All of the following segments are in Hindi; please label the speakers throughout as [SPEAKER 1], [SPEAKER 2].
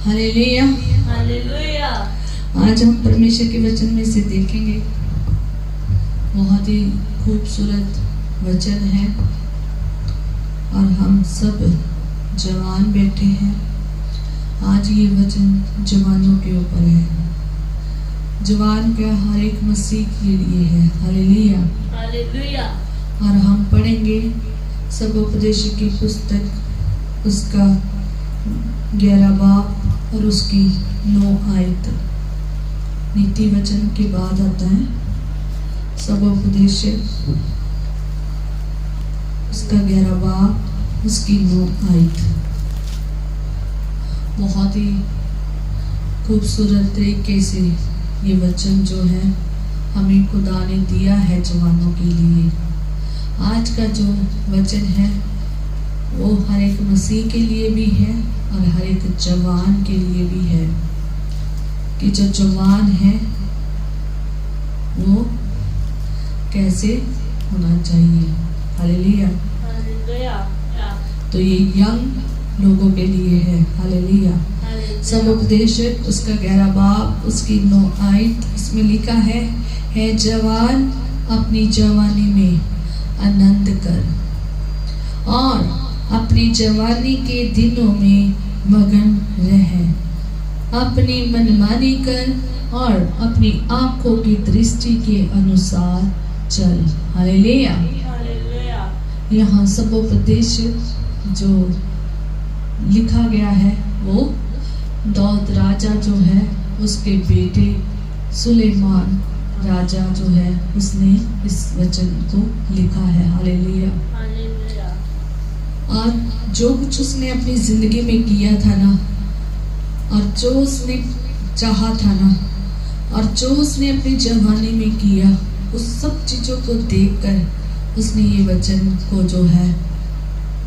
[SPEAKER 1] Hallelujah
[SPEAKER 2] hallelujah.
[SPEAKER 1] आज हम परमेश्वर के वचन में से देखेंगे। बहुत ही खूबसूरत वचन है और हम सब जवान बैठे हैं। आज ये वचन जवानों के ऊपर है। जवान का हर एक मसीह के लिए है। Hallelujah
[SPEAKER 2] hallelujah.
[SPEAKER 1] और हम पढ़ेंगे सब उपदेश की पुस्तक उसका 11 बाब और उसकी 9 आयत। नीति वचन के बाद आता है सब उपदेश उसका 11 बाब उसकी 9 आयत। बहुत ही खूबसूरत तरीके से ये वचन जो है हमें खुदा ने दिया है जवानों के लिए। आज का जो वचन है वो हर एक मसीह के लिए भी है और हर एक जवान के लिए भी है कि जो जवान है वो कैसे होना चाहिए। हालेलुया।
[SPEAKER 2] हालेलुया।
[SPEAKER 1] तो ये यंग लोगों के लिए है। हालेलुया। सब उपदेश उसका 11 बाब उसकी 9 आयत। इसमें लिखा है जवान अपनी जवानी में आनंद कर और अपनी जवानी के दिनों में मगन रह। अपनी मनमानी कर और अपनी आंखों की दृष्टि के अनुसार चल। हालेलुया।
[SPEAKER 2] हालेलुया।
[SPEAKER 1] यहाँ सब उपदेश जो लिखा गया है वो दाऊद राजा जो है उसके बेटे सुलेमान राजा जो है उसने इस वचन को लिखा है। हालेलुया।
[SPEAKER 2] हालेलुया।
[SPEAKER 1] और जो कुछ उसने अपनी जिंदगी में किया था ना और जो उसने चाहा था ना और जो उसने अपनी जवानी में किया उस सब चीजों को देखकर उसने ये वचन को जो है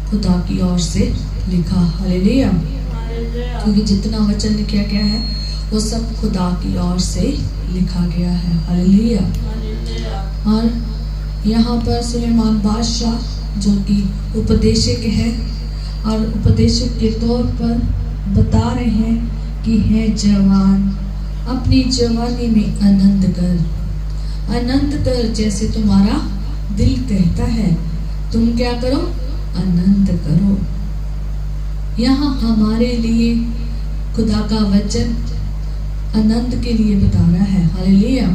[SPEAKER 1] खुदा की ओर से लिखा। हालेलुया। क्योंकि जितना वचन लिखा गया है वो सब खुदा की ओर से लिखा गया है। हालेलुया। और यहाँ पर सुलेमान बादशाह जो कि उपदेशक है और उपदेशक के तौर पर बता रहे हैं कि है जवान अपनी जवानी में आनंद कर। आनंद कर जैसे तुम्हारा दिल कहता है तुम क्या करो, आनंद करो। यहाँ हमारे लिए खुदा का वचन आनंद के लिए बता रहा है। हालेलुया।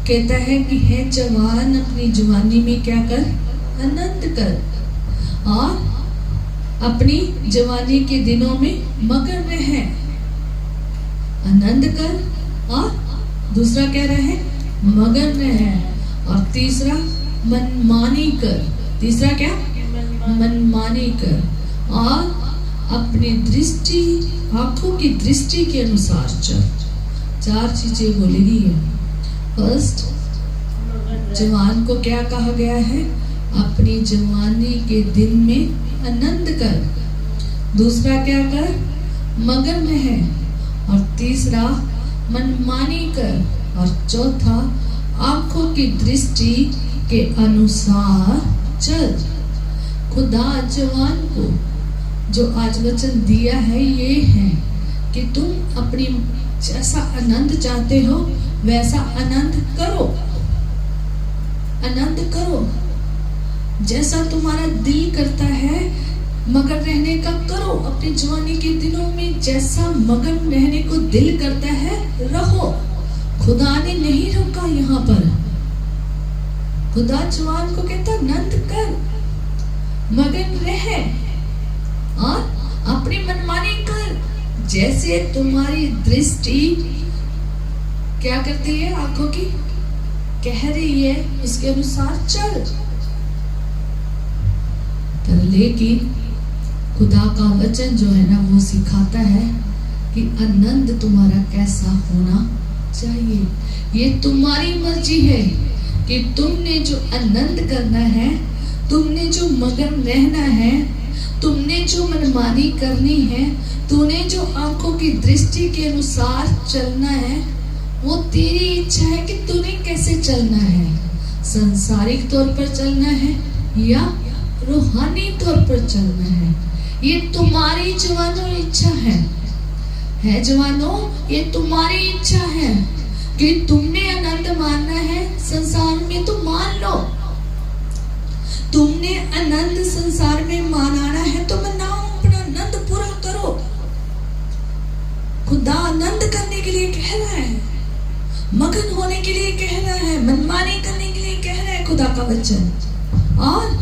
[SPEAKER 1] कहता है कि है जवान अपनी जवानी में क्या कर, आनंद कर और अपनी जवानी के दिनों में मगन रहे। आनंद कर और दूसरा क्या रहे, मगन रहे। और तीसरा मनमानी कर। तीसरा क्या, मनमानी कर और अपनी दृष्टि आंखों की दृष्टि के अनुसार चल। 4 चीजें बोलेगी है। फर्स्ट, जवान को क्या कहा गया है, अपनी जवानी के दिन में आनंद कर। दूसरा क्या कर, मगन रहे। और तीसरा मनमानी कर। और चौथा आंखों की दृष्टि के अनुसार चल। खुदा जवान को जो आज वचन दिया है ये है कि तुम अपनी जैसा आनंद चाहते हो वैसा आनंद करो। आनंद करो जैसा तुम्हारा दिल करता है मगन रहने का करो। अपनी जवानी के दिनों में जैसा मगन रहने को दिल करता है रहो। खुदा ने नहीं रोका यहाँ पर। खुदा जवान को कहता आनंद कर, मगन रहे और अपनी मनमानी कर। जैसे तुम्हारी दृष्टि क्या करती है, आंखों की कह रही है उसके अनुसार चल। पर लेकिन खुदा का वचन जो है ना वो सिखाता है कि आनंद तुम्हारा कैसा होना चाहिए। ये तुम्हारी मर्जी है कि तुमने जो आनंद करना है, तुमने जो मगन रहना है, तुमने जो मनमानी करनी है, तूने जो आंखों की दृष्टि के अनुसार चलना है, वो तेरी इच्छा है कि तूने कैसे चलना है। सांसारिक तौर पर चलना है या रूहानी तौर पर चलना है। ये तुम्हारी जवानों इच्छा है जवानों, ये तुम्हारी इच्छा है कि तुमने आनंद मानना है संसार में तो मान लो। तुमने आनंद संसार में मनाना है तो मनाओ, अपना आनंद पूरा करो। खुदा आनंद करने के लिए कह रहा है, मगन होने के लिए कह रहा है, मनमानी करने के लिए कह रहा है खुदा का वचन। और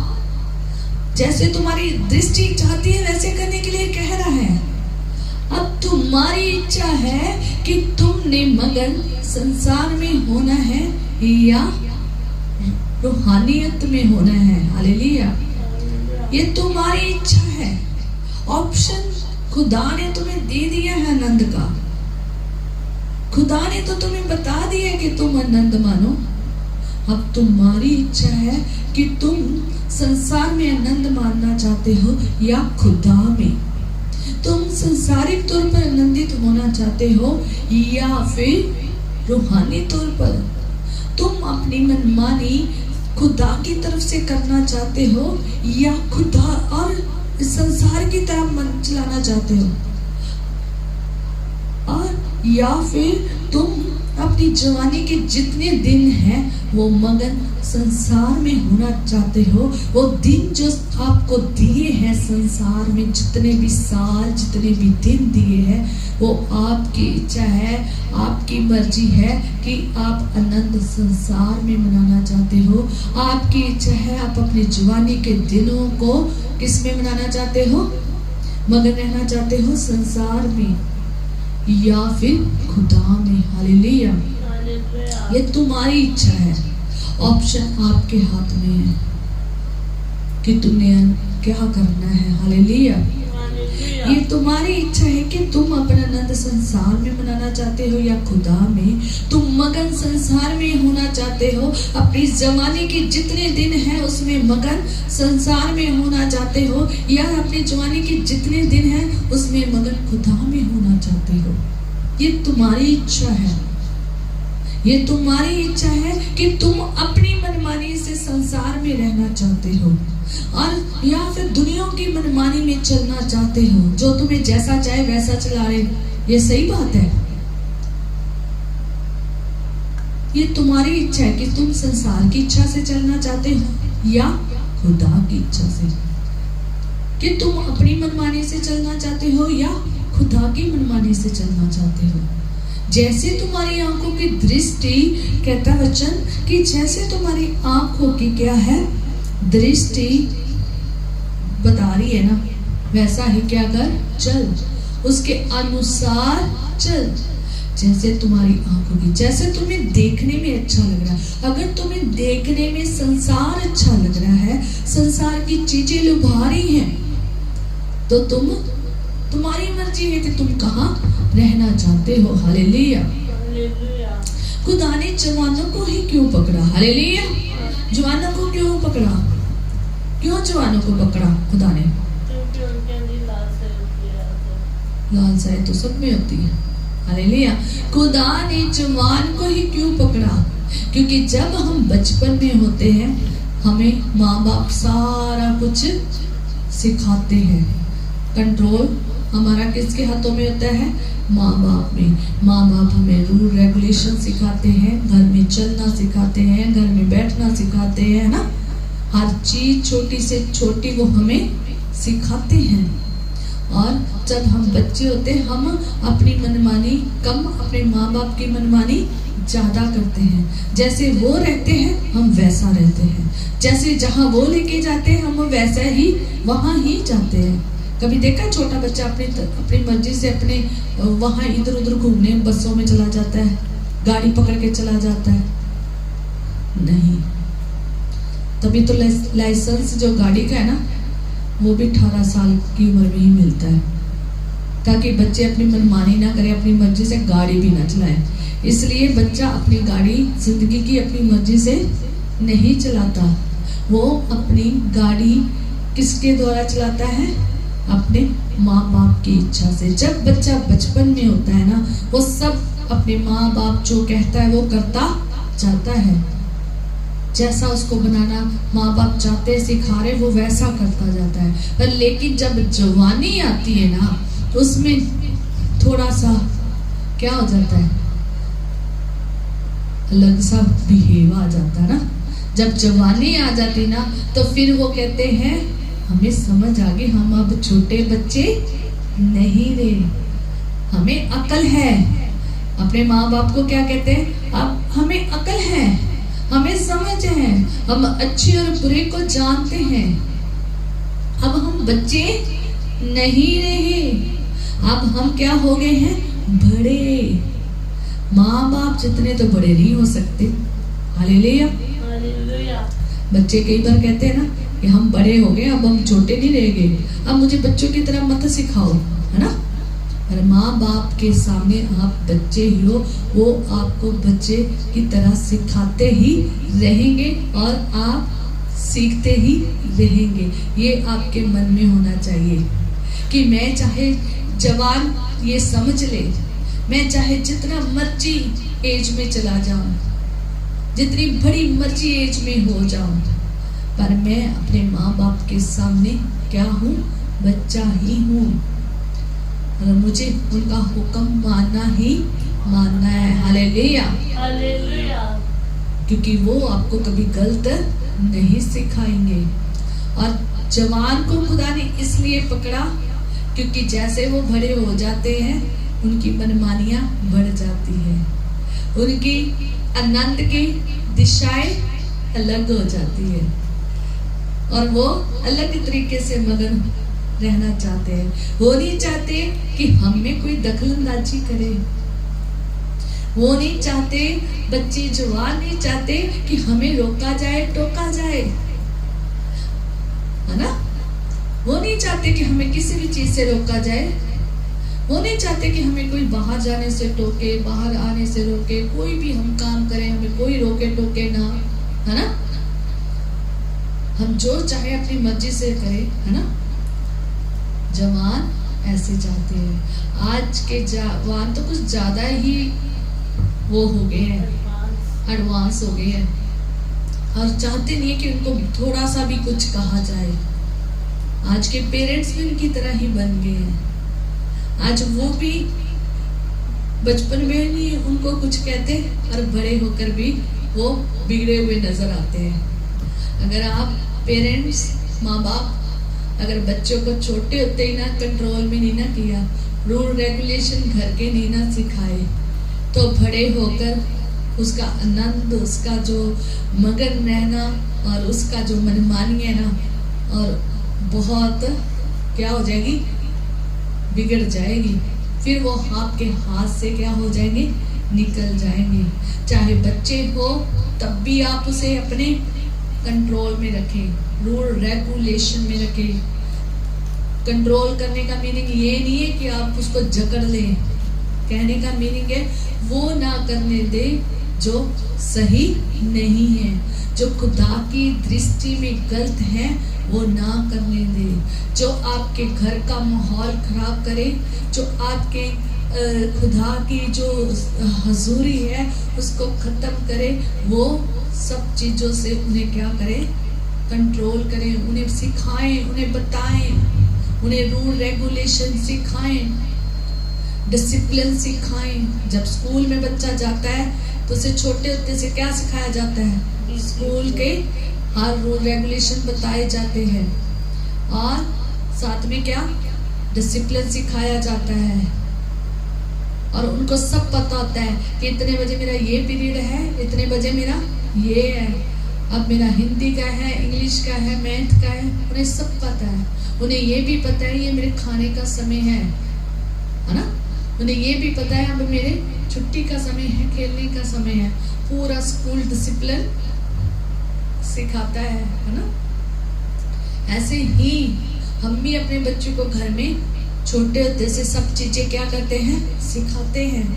[SPEAKER 1] जैसे तुम्हारी दृष्टि चाहती है वैसे करने के लिए कह रहा है। अब तुम्हारी इच्छा है कि तुमने मगन संसार में होना है या रूहानियत में होना है। हालेलुया, ये तुम्हारी इच्छा है। ऑप्शन खुदा ने तुम्हें दे दिया है आनंद का। खुदा ने तो तुम्हें बता दिया कि तुम आनंद मानो। अब तुम्हारी इच्छा है कि तुम संसार में आनंद मानना चाहते हो या खुदा में। तुम संसारिक तौर पर आनंदित होना चाहते हो या फिर रूहानी तौर पर। तुम अपनी मनमानी खुदा की तरफ से करना चाहते हो या खुदा और संसार की तरफ मन चलाना चाहते हो, और या फिर तुम अपनी जवानी के जितने दिन हैं वो मगन संसार में होना चाहते हो। वो दिन जो आपको दिए हैं संसार में, जितने भी साल, जितने भी दिन दिए हैं, वो आपकी इच्छा है, आपकी मर्जी है कि आप आनंद संसार में मनाना चाहते हो। आपकी इच्छा है आप अपनी जवानी के दिनों को किस में मनाना चाहते हो? मगन रहना चाहते हो संसार में या फिर खुदा में। हालेलुया, ये तुम्हारी इच्छा है। ऑप्शन आपके हाथ में है कि तुमने क्या करना है। हालेलुया, ये तुम्हारी इच्छा है कि तुम अपना आनंद संसार में मनाना चाहते हो या खुदा में। तुम मगन संसार में होना चाहते हो, अपनी जवानी के जितने दिन हैं उसमें मगन संसार में होना चाहते हो, या अपनी जवानी के जितने दिन हैं उसमें मगन खुदा में होना चाहते हो। ये तुम्हारी इच्छा है। ये तुम्हारी इच्छा है कि तुम अपनी मनमानी से संसार में रहना चाहते हो और या फिर दुनिया की मनमानी में चलना चाहते हो, जो तुम्हें जैसा चाहे वैसा चला रहे। ये सही बात है। ये तुम्हारी इच्छा है कि तुम संसार की इच्छा से चलना चाहते हो या खुदा की इच्छा से, कि तुम अपनी मनमानी से चलना चाहते हो या खुदा की मनमानी से चलना चाहते हो। जैसे तुम्हारी आंखों की दृष्टि, कहता वचन कि जैसे तुम्हारी आंखों की क्या है दृष्टि बता रही है ना, वैसा ही क्या कर, चल, उसके अनुसार चल। जैसे तुम्हारी आंखों की, जैसे तुम्हें देखने में अच्छा लग रहा है। अगर तुम्हें देखने में संसार अच्छा लग रहा है, संसार की चीजें लुभा रही हैं, तो तुम्हारी मर्जी है कि तुम कहाँ रहना चाहते हो। हालेलुया, खुदा ने जवानों को ही क्यों पकड़ा? हालेलुया, जवानों को क्यों पकड़ा? क्यों जवानों को पकड़ा खुदा ने? लालसाएं तो सब में होती है। हालेलुया, खुदा ने जवान को ही क्यों पकड़ा? क्योंकि जब हम बचपन में होते हैं हमें माँ बाप सारा कुछ सिखाते हैं। कंट्रोल हमारा किसके हाथों में होता है? माँ बाप में। माँ बाप हमें रूल रेगुलेशन सिखाते हैं, घर में चलना सिखाते हैं, घर में बैठना सिखाते हैं ना, हर चीज छोटी से छोटी वो हमें सिखाते हैं। और जब हम बच्चे होते हैं हम अपनी मनमानी कम, अपने माँ बाप की मनमानी ज्यादा करते हैं। जैसे वो रहते हैं हम वैसा रहते हैं, जैसे जहाँ वो लेके जाते हैं हम वैसा ही वहाँ ही जाते हैं। कभी देखा छोटा बच्चा अपनी मर्जी से अपने वहाँ इधर उधर घूमने बसों में चला जाता है, गाड़ी पकड़ के चला जाता है? नहीं। तभी तो लाइसेंस जो गाड़ी का है ना वो भी 18 साल की उम्र में ही मिलता है, ताकि बच्चे अपनी मनमानी ना करें, अपनी मर्जी से गाड़ी भी ना चलाएं। इसलिए बच्चा अपनी गाड़ी जिंदगी की अपनी मर्जी से नहीं चलाता, वो अपनी गाड़ी किसके द्वारा चलाता है? अपने माँ बाप की इच्छा से। जब बच्चा बचपन में होता है ना वो सब अपने माँ बाप जो कहता है वो करता जाता है। जैसा उसको बनाना माँ बाप चाहते सिखा रहे वो वैसा करता जाता है। पर लेकिन जब जवानी आती है ना उसमें थोड़ा सा क्या हो जाता है, अलग सा बिहेव आ जाता है ना। जब जवानी आ जाती ना तो फिर वो कहते हैं हमें समझ आ गई, हम अब छोटे बच्चे नहीं रहे, हमें अकल है। अपने माँ बाप को क्या कहते हैं, अब हमें अकल है, हमें समझ है, हम अच्छे और बुरे को जानते हैं, अब हम बच्चे नहीं रहे, अब हम क्या हो गए हैं, बड़े। माँ बाप जितने तो बड़े नहीं हो सकते। हालेलुया।
[SPEAKER 2] हालेलुया।
[SPEAKER 1] बच्चे कई बार कहते हैं ना कि हम बड़े हो गए, अब हम छोटे नहीं रह गए, अब मुझे बच्चों की तरह मत सिखाओ, है ना। पर माँ बाप के सामने आप बच्चे ही हो, वो आपको बच्चे की तरह सिखाते ही रहेंगे और आप सीखते ही रहेंगे। ये आपके मन में होना चाहिए कि मैं चाहे जवान ये समझ ले, मैं चाहे जितना मर्जी एज में चला जाऊं, जितनी बड़ी मर्जी एज में हो जाऊं, पर मैं अपने माँ बाप के सामने क्या हूँ, बच्चा ही हूँ। और मुझे उनका हुक्म मानना ही मानना है। हालेलुया।
[SPEAKER 2] हालेलुया।
[SPEAKER 1] क्योंकि वो आपको कभी गलत नहीं सिखाएंगे। और जवान को खुदा ने इसलिए पकड़ा क्योंकि जैसे वो बड़े हो जाते हैं उनकी मनमानियां बढ़ जाती है, उनकी आनंद की दिशाएं अलग हो जाती है और वो अलग तरीके से मगन रहना चाहते हैं। वो नहीं चाहते कि हम में कोई दखलंदाजी करे, वो नहीं चाहते, बच्चे जवान नहीं चाहते कि हमें रोका जाए टोका जाए, है ना। वो नहीं चाहते कि हमें किसी भी चीज से रोका जाए, वो नहीं चाहते कि हमें कोई बाहर जाने से टोके, बाहर आने से रोके, कोई भी हम काम करें हमें कोई रोके टोके ना, है ना। हम जो चाहे अपनी मर्जी से करें, है ना। जवान ऐसे चाहते हैं। आज के जवान तो कुछ ज्यादा ही वो हो गए हैं, एडवांस हो गए हैं और चाहते नहीं है कि उनको थोड़ा सा भी कुछ कहा जाए। आज के पेरेंट्स भी उनकी तरह ही बन गए हैं। आज वो भी बचपन में नहीं उनको कुछ कहते और बड़े होकर भी वो बिगड़े हुए नजर आते हैं। अगर आप पेरेंट्स, माँ बाप अगर बच्चों को छोटे होते ही ना कंट्रोल में नहीं ना किया, रूल रेगुलेशन घर के नहीं ना सिखाए, तो बड़े होकर उसका आनंद, उसका जो मगन रहना और उसका जो मनमानी है ना, और बहुत क्या हो जाएगी, बिगड़ जाएगी। फिर वो आपके हाथ से क्या हो जाएंगे, निकल जाएंगे। चाहे बच्चे हो तब भी आप उसे अपने कंट्रोल में रखें, रूल रेगुलेशन में रखें। कंट्रोल करने का मीनिंग ये नहीं है कि आप उसको जकड़ लें, कहने का मीनिंग है वो ना करने दे जो सही नहीं है, जो खुदा की दृष्टि में गलत है वो ना करने दे, जो आपके घर का माहौल खराब करे, जो आपके खुदा की जो हजूरी है उसको खत्म करे, वो सब चीजों से उन्हें क्या करें, कंट्रोल करें, उन्हें सिखाएं, उन्हें बताएं, उन्हें रूल रेगुलेशन सिखाएं, डिसिप्लिन सिखाएं। जब स्कूल में बच्चा जाता है तो उसे छोटे होते से क्या सिखाया जाता है, स्कूल के हर रूल रेगुलेशन बताए जाते हैं और साथ में क्या, डिसिप्लिन सिखाया जाता है। और उनको सब पता होता है कि इतने बजे मेरा ये पीरियड है, इतने बजे मेरा ये है, अब मेरा हिंदी का है, इंग्लिश का है, मैथ का है, उन्हें सब पता है। उन्हें ये भी पता है ये मेरे खाने का समय है ना। उन्हें ये भी पता है अब मेरे छुट्टी का समय है, खेलने का समय है। पूरा स्कूल डिसिप्लिन सिखाता है ना। ऐसे ही हम भी अपने बच्चों को घर में छोटे होते से सब चीजें क्या करते हैं, सिखाते हैं।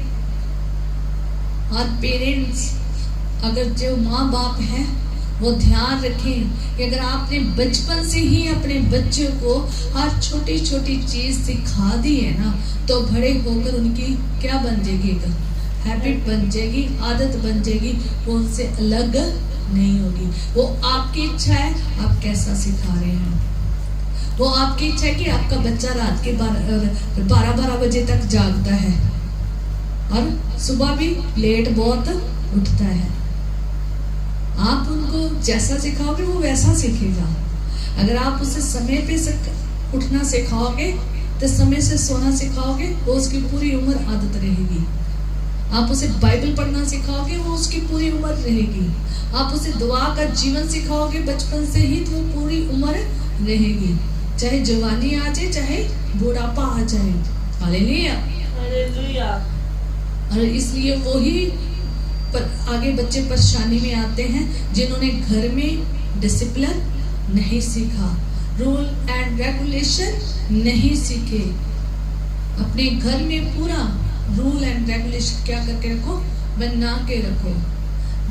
[SPEAKER 1] और पेरेंट्स, अगर जो माँ बाप हैं वो ध्यान रखें कि अगर आपने बचपन से ही अपने बच्चों को हर छोटी छोटी चीज सिखा दी है ना, तो बड़े होकर उनकी क्या बन जाएगी, हैबिट बन जाएगी, आदत बन जाएगी, वो उनसे अलग नहीं होगी। वो आपकी इच्छा है, आप कैसा सिखा रहे हैं। वो आपकी इच्छा है कि आपका बच्चा रात के 12 बजे तक जागता है और सुबह भी लेट बहुत उठता है। आप उनको जैसा सिखाओगे वो वैसा सीखेगा। अगर आप उसे समय पे उठना सिखाओगे तो समय से सोना सिखाओगे, वो उसकी पूरी उम्र आदत रहेगी। आप उसे बाइबल पढ़ना सिखाओगे, वो उसकी पूरी उम्र रहेगी। आप उसे दुआ का जीवन सिखाओगे बचपन से ही, तो वो पूरी उम्र रहेगी, चाहे जवानी आ जाए चाहे बुढ़ापा आ जाए। Hallelujah
[SPEAKER 2] hallelujah.
[SPEAKER 1] और इसलिए वही पर आगे बच्चे परेशानी में आते हैं जिन्होंने घर में डिसिप्लिन नहीं सीखा, रूल एंड रेगुलेशन नहीं सीखे। अपने घर में पूरा रूल एंड रेगुलेशन क्या करके रखो, बना के रखो,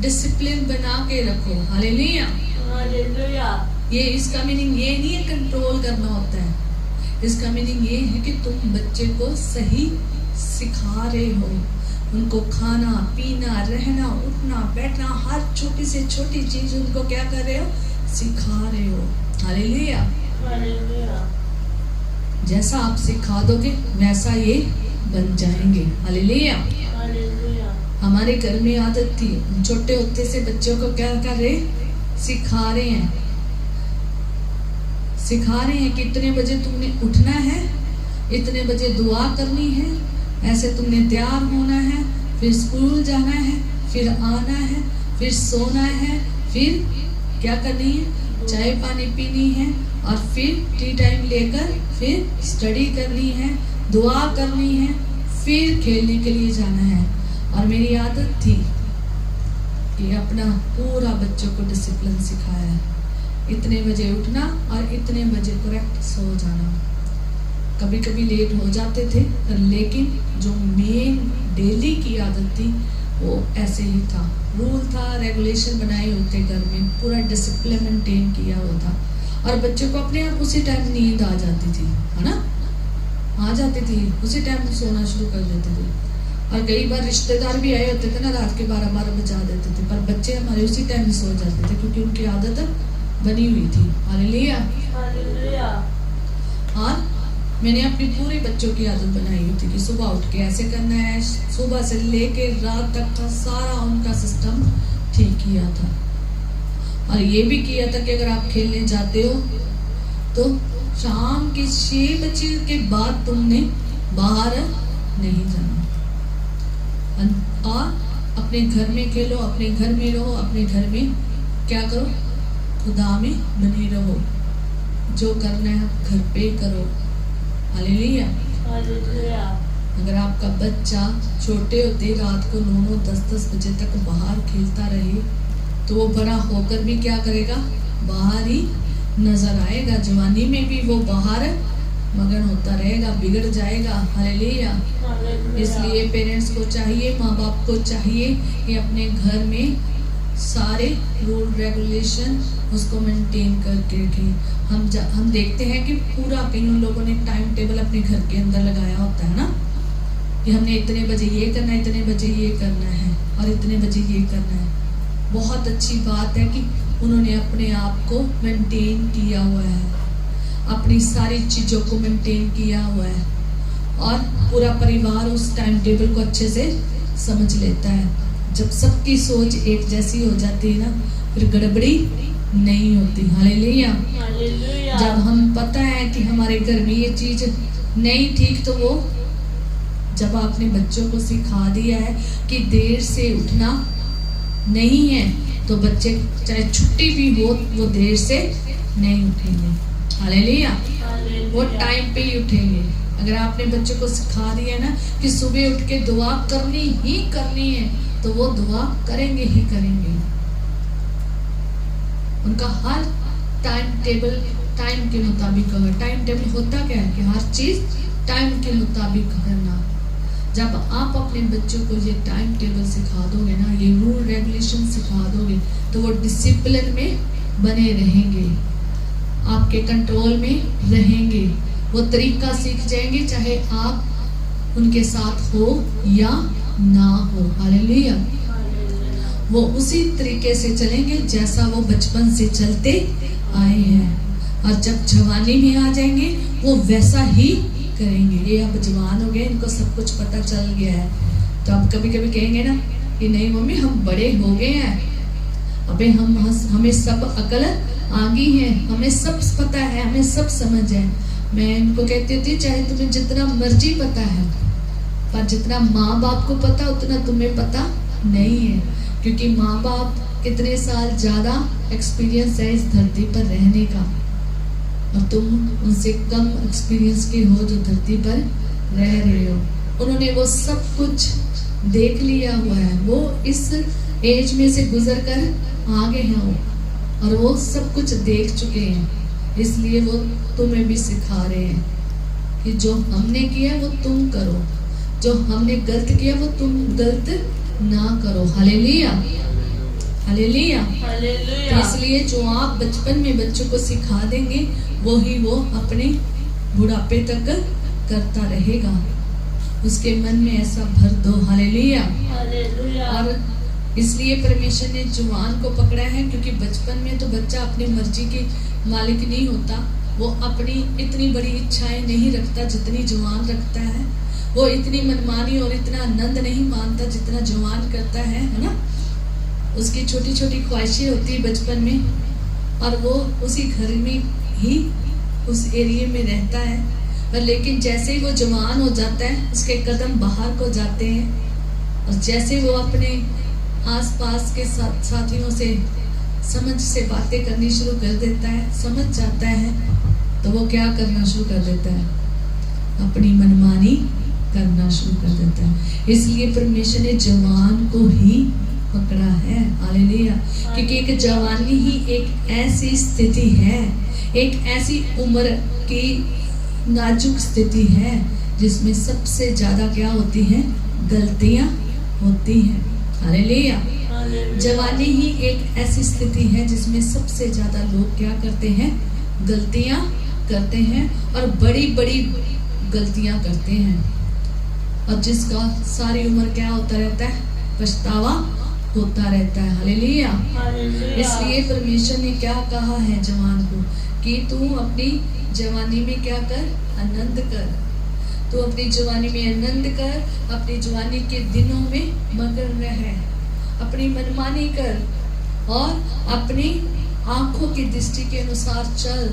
[SPEAKER 1] डिसिप्लिन बना के रखो। Hallelujah
[SPEAKER 2] hallelujah.
[SPEAKER 1] ये इसका मीनिंग ये नहीं है कंट्रोल करना होता है। इसका मीनिंग ये है कि तुम बच्चे को सही सिखा रहे हो, उनको खाना पीना रहना उठना बैठना हर छोटी से छोटी चीज उनको क्या कर रहे हो, सिखा रहे हो। Hallelujah
[SPEAKER 2] hallelujah.
[SPEAKER 1] जैसा आप सिखा दोगे वैसा ये बन जाएंगे। Hallelujah
[SPEAKER 2] hallelujah.
[SPEAKER 1] हमारे घर में आदत थी, छोटे होते से बच्चों को क्या कर रहे, सिखा रहे हैं कि इतने बजे तुमने उठना है, इतने बजे दुआ करनी है, ऐसे तुमने तैयार होना है, फिर स्कूल जाना है, फिर आना है, फिर सोना है, फिर क्या करनी है, चाय पानी पीनी है, और फिर टी टाइम लेकर फिर स्टडी करनी है, दुआ करनी है, फिर खेलने के लिए जाना है। और मेरी आदत थी कि अपना पूरा बच्चों को डिसिप्लिन सिखाया है, इतने बजे उठना और इतने बजे करेक्ट सो जाना। कभी कभी लेट हो जाते थे, लेकिन जो मेन डेली की आदत थी वो ऐसे ही था, रूल था, रेगुलेशन बनाए हुए थे घर में, पूरा डिसिप्लिन मेंटेन किया हुआ था। और बच्चों को अपने आप उसी टाइम नींद आ जाती थी, है ना, आ जाती थी, उसी टाइम सोना शुरू कर देते थे। और कई बार रिश्तेदार भी आए होते थे ना, रात के 12 बजा देते थे, पर बच्चे हमारे उसी टाइम सो जाते थे क्योंकि उनकी आदत बनी हुई थी। Hallelujah
[SPEAKER 2] hallelujah.
[SPEAKER 1] और मैंने अपनी पूरे बच्चों की आदत बनाई हुई थी कि सुबह उठ के ऐसे करना है, सुबह से लेके रात तक का सारा उनका सिस्टम ठीक किया था। और ये भी किया था कि अगर आप खेलने जाते हो तो शाम के 6 बजे के बाद तुमने बाहर नहीं जाना, और अपने घर में खेलो, अपने घर में रहो, अपने घर में क्या करो, खुदा में बने रहो, जो करना है घर पे करो। Hallelujah
[SPEAKER 2] hallelujah.
[SPEAKER 1] अगर आपका बच्चा छोटे होते रात को 9-9 10-10 बजे तक बाहर खेलता रहे तो वो बड़ा होकर भी क्या करेगा, बाहर ही नजर आएगा, जवानी में भी वो बाहर मगन होता रहेगा, बिगड़ जाएगा। हालेलुया इसलिए पेरेंट्स को चाहिए, माँ बाप को चाहिए कि अपने घर में सारे रूल रेगुलेशन उसको मेंटेन करके रखें। हम देखते हैं कि पूरा कई लोगों ने टाइम टेबल अपने घर के अंदर लगाया होता है ना, कि हमने इतने बजे ये करना है, इतने बजे ये करना है और इतने बजे ये करना है। बहुत अच्छी बात है कि उन्होंने अपने आप को मेंटेन किया हुआ है, अपनी सारी चीज़ों को मेंटेन किया हुआ है, और पूरा परिवार उस टाइम टेबल को अच्छे से समझ लेता है। जब सबकी सोच एक जैसी हो जाती है ना, फिर गड़बड़ी नहीं होती। हालेलुया जब हम पता है कि हमारे घर में ये चीज नहीं ठीक, तो वो जब आपने बच्चों को सिखा दिया है कि देर से उठना नहीं है, तो बच्चे चाहे छुट्टी भी हो वो देर से नहीं उठेंगे। हालेलुया वो टाइम पे ही उठेंगे। अगर आपने बच्चों को सिखा दिया ना कि सुबह उठ के दुआ करनी ही करनी है, तो वो दुआ करेंगे ही करेंगे। उनका हर टाइम टेबल टाइम के मुताबिक होगा। टाइम टेबल होता क्या है कि हर चीज टाइम के मुताबिक करना। जब आप अपने बच्चों को ये टाइम टेबल सिखा दोगे ना, ये रूल रेगुलेशन सिखा दोगे, तो वो डिसिप्लिन में बने रहेंगे, आपके कंट्रोल में रहेंगे, वो तरीका सीख जाएंगे, चाहे आप उनके साथ हो या ना हो। हालेलुया वो उसी तरीके से चलेंगे जैसा वो बचपन से चलते आए हैं। और जब जवानी में आ जाएंगे वो वैसा ही करेंगे। ये अब जवान हो गए, इनको सब कुछ पता चल गया है, तो अब कभी कभी कहेंगे ना कि नहीं मम्मी हम बड़े हो गए हैं, अबे हमें सब अकल आ गई है, हमें सब पता है, हमें सब समझ है। मैं इनको कहती थी चाहे तुम्हें जितना मर्जी पता है, पर जितना माँ बाप को पता उतना तुम्हें पता नहीं है, क्योंकि माँ बाप कितने साल ज्यादा एक्सपीरियंस है इस धरती पर रहने का, और तुम उनसे कम एक्सपीरियंस के हो जो धरती पर रह रहे हो। उन्होंने वो सब कुछ देख लिया हुआ है, वो इस एज में से गुजर कर आगे हैं और वो सब कुछ देख चुके हैं, इसलिए वो तुम्हें भी सिखा रहे हैं कि जो हमने किया वो तुम करो, जो हमने गलत किया वो तुम गलत ना करो। Hallelujah, hallelujah. तो इसलिए जो आप बचपन में बच्चों को सिखा देंगे वही वो अपने बुढ़ापे तक करता रहेगा। उसके मन में ऐसा भर दो। हालेलुया। और इसलिए परमेश्वर ने जवान को पकड़ा है, क्योंकि बचपन में तो बच्चा अपनी मर्जी के मालिक नहीं होता, वो अपनी इतनी बड़ी इच्छाएं नहीं रखता जितनी जवान रखता है, वो इतनी मनमानी और इतना आनंद नहीं मानता जितना जवान करता है ना। उसकी छोटी छोटी ख्वाहिशें होती है बचपन में, और वो उसी घर में ही उस एरिया में रहता है, और लेकिन जैसे ही वो जवान हो जाता है उसके कदम बाहर को जाते हैं, और जैसे वो अपने आसपास के साथियों से समझ से बातें करनी शुरू कर देता है, समझ जाता है, तो वो क्या करना शुरू कर देता है, अपनी मनमानी करना शुरू कर देता है। इसलिए परमेश्वर ने जवान को ही पकड़ा है। हालेलुया। क्योंकि एक जवानी ही एक ऐसी स्थिति है, एक ऐसी उम्र की नाजुक स्थिति है जिसमें सबसे ज्यादा क्या होती है, गलतियां होती हैं। हालेलुया। जवानी ही एक ऐसी स्थिति है जिसमें सबसे ज्यादा लोग क्या करते हैं, गलतियां करते हैं, और बड़ी बड़ी गलतियां करते हैं, और जिसका सारी उम्र क्या होता रहता है, पछतावा होता रहता है। हालेलुया। इसलिए परमेश्वर ने क्या कहा है जवान को कि तू अपनी जवानी में क्या कर, आनंद कर, तू अपनी जवानी में आनंद कर, अपनी जवानी के दिनों में मगन रह, अपनी मनमानी कर और अपनी आंखों की दृष्टि के अनुसार चल।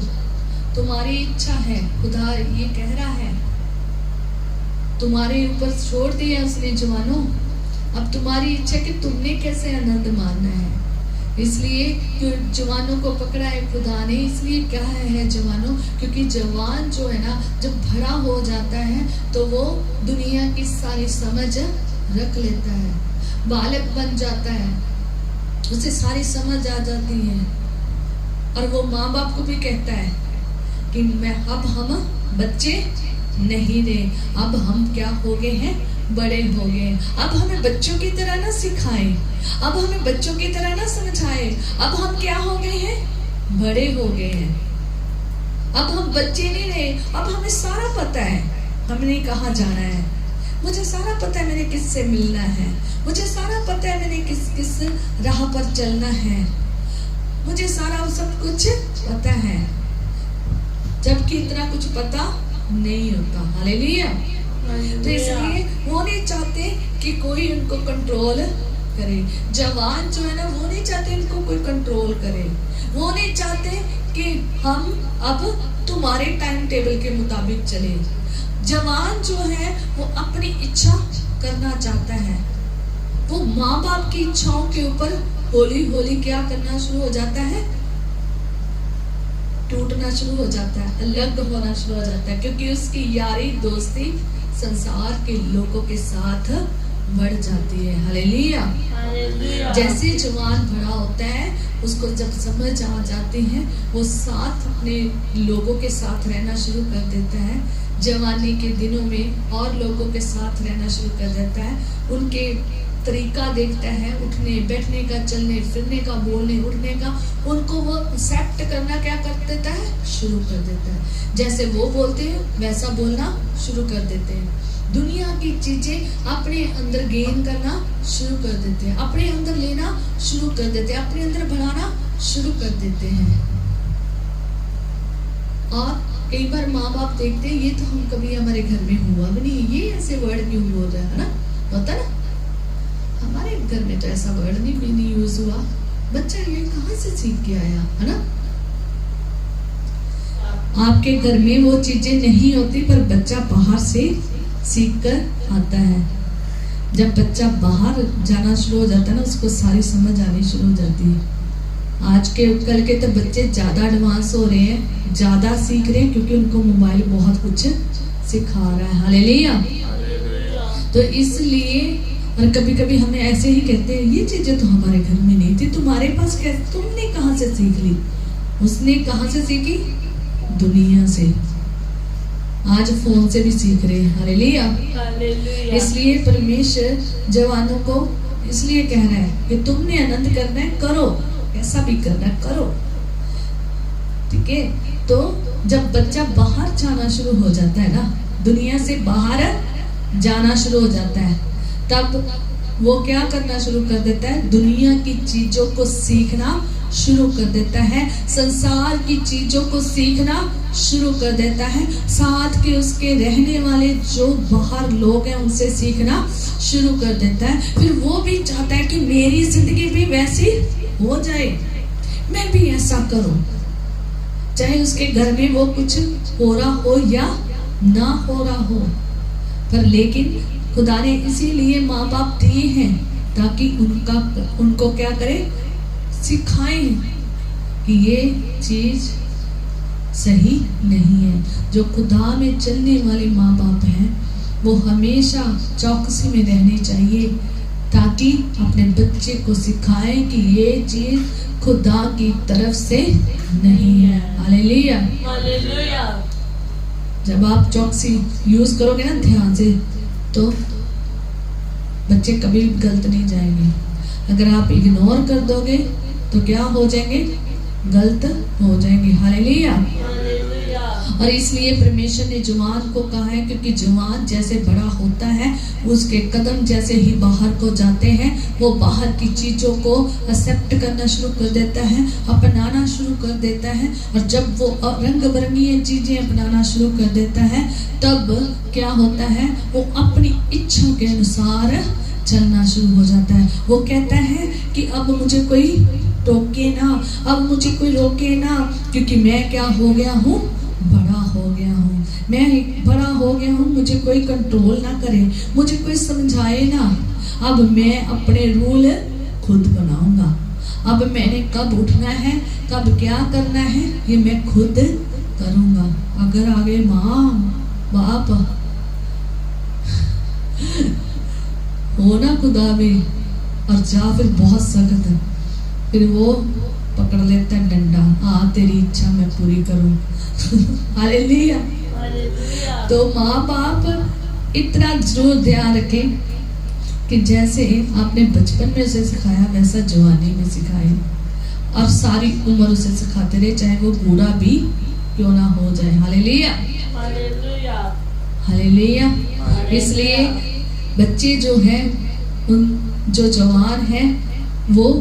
[SPEAKER 1] तुम्हारी इच्छा है, खुदा ये कह रहा है, तुम्हारे ऊपर छोड़ दिया उसने जवानों, अब तुम्हारी इच्छा कि तुमने कैसे आनंद मानना है। इसलिए क्यों जवानों को पकड़ा है खुदा ने, इसलिए क्या है जवानों, क्योंकि जवान जो है ना जब बड़ा हो जाता है तो वो दुनिया की सारी समझ रख लेता है, बालक बन जाता है, उसे सारी समझ आ जाती है, और वो माँ बाप को भी कहता है कि मैं अब हम बच्चे नहीं रहे, अब हम क्या हो गए हैं, बड़े हो गए, अब हमें बच्चों की तरह ना सिखाएं, अब हमें बच्चों की तरह ना समझाएं, अब हम क्या हो गए हैं, बड़े हो गए हैं, अब हम बच्चे नहीं रहे, अब हमें सारा पता है, हमने कहाँ जाना है, मुझे सारा पता है मैंने किससे मिलना है, मुझे सारा पता है मैंने किस किस राह पर चलना है, मुझे सारा सब कुछ पता है, जबकि इतना कुछ पता नहीं होता। हालेलुया। तो इसलिए वो नहीं चाहते कि कोई उनको कंट्रोल करे, जवान जो है ना वो नहीं चाहते इनको कोई कंट्रोल करे, वो नहीं चाहते कि हम अब तुम्हारे टाइम टेबल के मुताबिक चले। जवान जो है वो अपनी इच्छा करना चाहता है, वो माँ बाप की इच्छाओं के ऊपर हौली हौली क्या करना शुरू हो जाता है, टूटना शुरू हो जाता है, अलग होना शुरू हो जाता है, क्योंकि उसकी यारी दोस्ती संसार के लोगों के साथ बढ़ जाती है। हालेलुया। जैसे जवान बड़ा होता है उसको जब समझ आ जाती है वो साथ अपने लोगों के साथ रहना शुरू कर देता है, जवानी के दिनों में और लोगों के साथ रहना शुरू कर देता है, उनके तरीका देखता है, उठने बैठने का, चलने फिरने का, बोलने उठने का, उनको वो एक्सेप्ट करना क्या कर देता है, शुरू कर देता है। जैसे वो बोलते हैं वैसा बोलना शुरू कर देते हैं। दुनिया की चीजें अपने अंदर गेन करना शुरू कर देते हैं, अपने अंदर लेना शुरू कर देते हैं, अपने अंदर बढ़ाना शुरू कर देते हैं। और कई बार माँ बाप देखते हैं ये तो हम कभी हमारे घर में हुआ भी नहीं, ये ऐसे वर्ड क्यों बोल रहा है ना, होता ना हमारे घर में तो ऐसा वर्ड नहीं यूज हुआ, बच्चा ये कहाँ से सीख के आया, है ना। आपके घर में वो चीजें नहीं होती पर बच्चा बाहर से सीख कर आता है। जब बच्चा बाहर जाना शुरू हो जाता है ना, उसको सारी समझ आनी शुरू हो जाती है। आज के कल के तो बच्चे ज्यादा एडवांस हो रहे हैं, ज्यादा सीख रहे हैं, क्योंकि उनको मोबाइल बहुत कुछ सिखा रहा है। हालेलुया। तो इसलिए और कभी कभी हमें ऐसे ही कहते हैं ये चीजें तो हमारे घर में नहीं थी, तुम्हारे पास कैसे, तुमने कहाँ से सीख ली। उसने कहाँ से सीखी? दुनिया से। आज फोन से भी सीख रहे हैं। हालेलुया। इसलिए परमेश्वर जवानों को इसलिए कह रहा है कि तुमने आनंद करना है, करो, ऐसा भी करना है, करो। ठीक है। तो जब बच्चा बाहर जाना शुरू हो जाता है ना, दुनिया से बाहर जाना शुरू हो जाता है, तब वो क्या करना शुरू कर देता है? दुनिया की चीजों को सीखना शुरू कर देता है, संसार की चीजों को सीखना शुरू कर देता है, साथ के उसके रहने वाले जो बाहर लोग हैं उनसे सीखना शुरू कर देता है। फिर वो भी चाहता है कि मेरी जिंदगी भी वैसी हो जाए, मैं भी ऐसा करूं, चाहे उसके घर में वो कुछ हो रहा हो या ना हो रहा हो। पर लेकिन खुदा ने इसीलिए माँ बाप दिए हैं ताकि उनको क्या करे? सिखाएं कि ये चीज सही नहीं है। जो खुदा में चलने वाले माँ बाप हैं वो हमेशा चौकसी में रहने चाहिए, ताकि अपने बच्चे को सिखाएं कि ये चीज खुदा की तरफ से नहीं है। हालेलुया।
[SPEAKER 2] हालेलुया।
[SPEAKER 1] जब आप चौकसी यूज करोगे ना ध्यान से, तो बच्चे कभी गलत नहीं जाएंगे। अगर आप इग्नोर कर दोगे तो क्या हो जाएंगे? गलत हो जाएंगे। हालेलुया। और इसलिए परमेश्वर ने जवान को कहा है, क्योंकि जवान जैसे बड़ा होता है उसके कदम जैसे ही बाहर को जाते हैं, वो बाहर की चीजों को एक्सेप्ट करना शुरू कर देता है, अपनाना शुरू कर देता है। और जब वो रंग बिरंगी चीजें अपनाना शुरू कर देता है, तब क्या होता है? वो अपनी इच्छा के अनुसार चलना शुरू हो जाता है। वो कहता है कि अब मुझे कोई टोके ना, अब मुझे कोई रोके ना, क्योंकि मैं क्या हो गया हूँ? बड़ा हो गया हूँ, मैं बड़ा हो गया हूँ, मुझे कोई कंट्रोल ना करे, मुझे कोई समझाए ना। अब मैं अपने रूल खुद बनाऊंगा, अब मैंने कब उठना है, कब क्या करना है, ये मैं खुद करूंगा। अगर आगे माँ बाप हो ना खुदा में, और जा फिर बहुत सख्त है, फिर वो पकड़ लेता है डंडा, हाँ तेरी इच्छा मैं पूरी करूं। हालेलुया। तो माँ बाप इतना जरूर ध्यान रखें कि जैसे आपने बचपन में उसे सिखाया वैसा जवानी में सिखाए, और सारी उम्र उसे सिखाते रहे, चाहे वो बूढ़ा भी क्यों ना हो जाए। हालेलुया। हालेलुया। इसलिए बच्चे जो हैं, उन जो जवान हैं, वो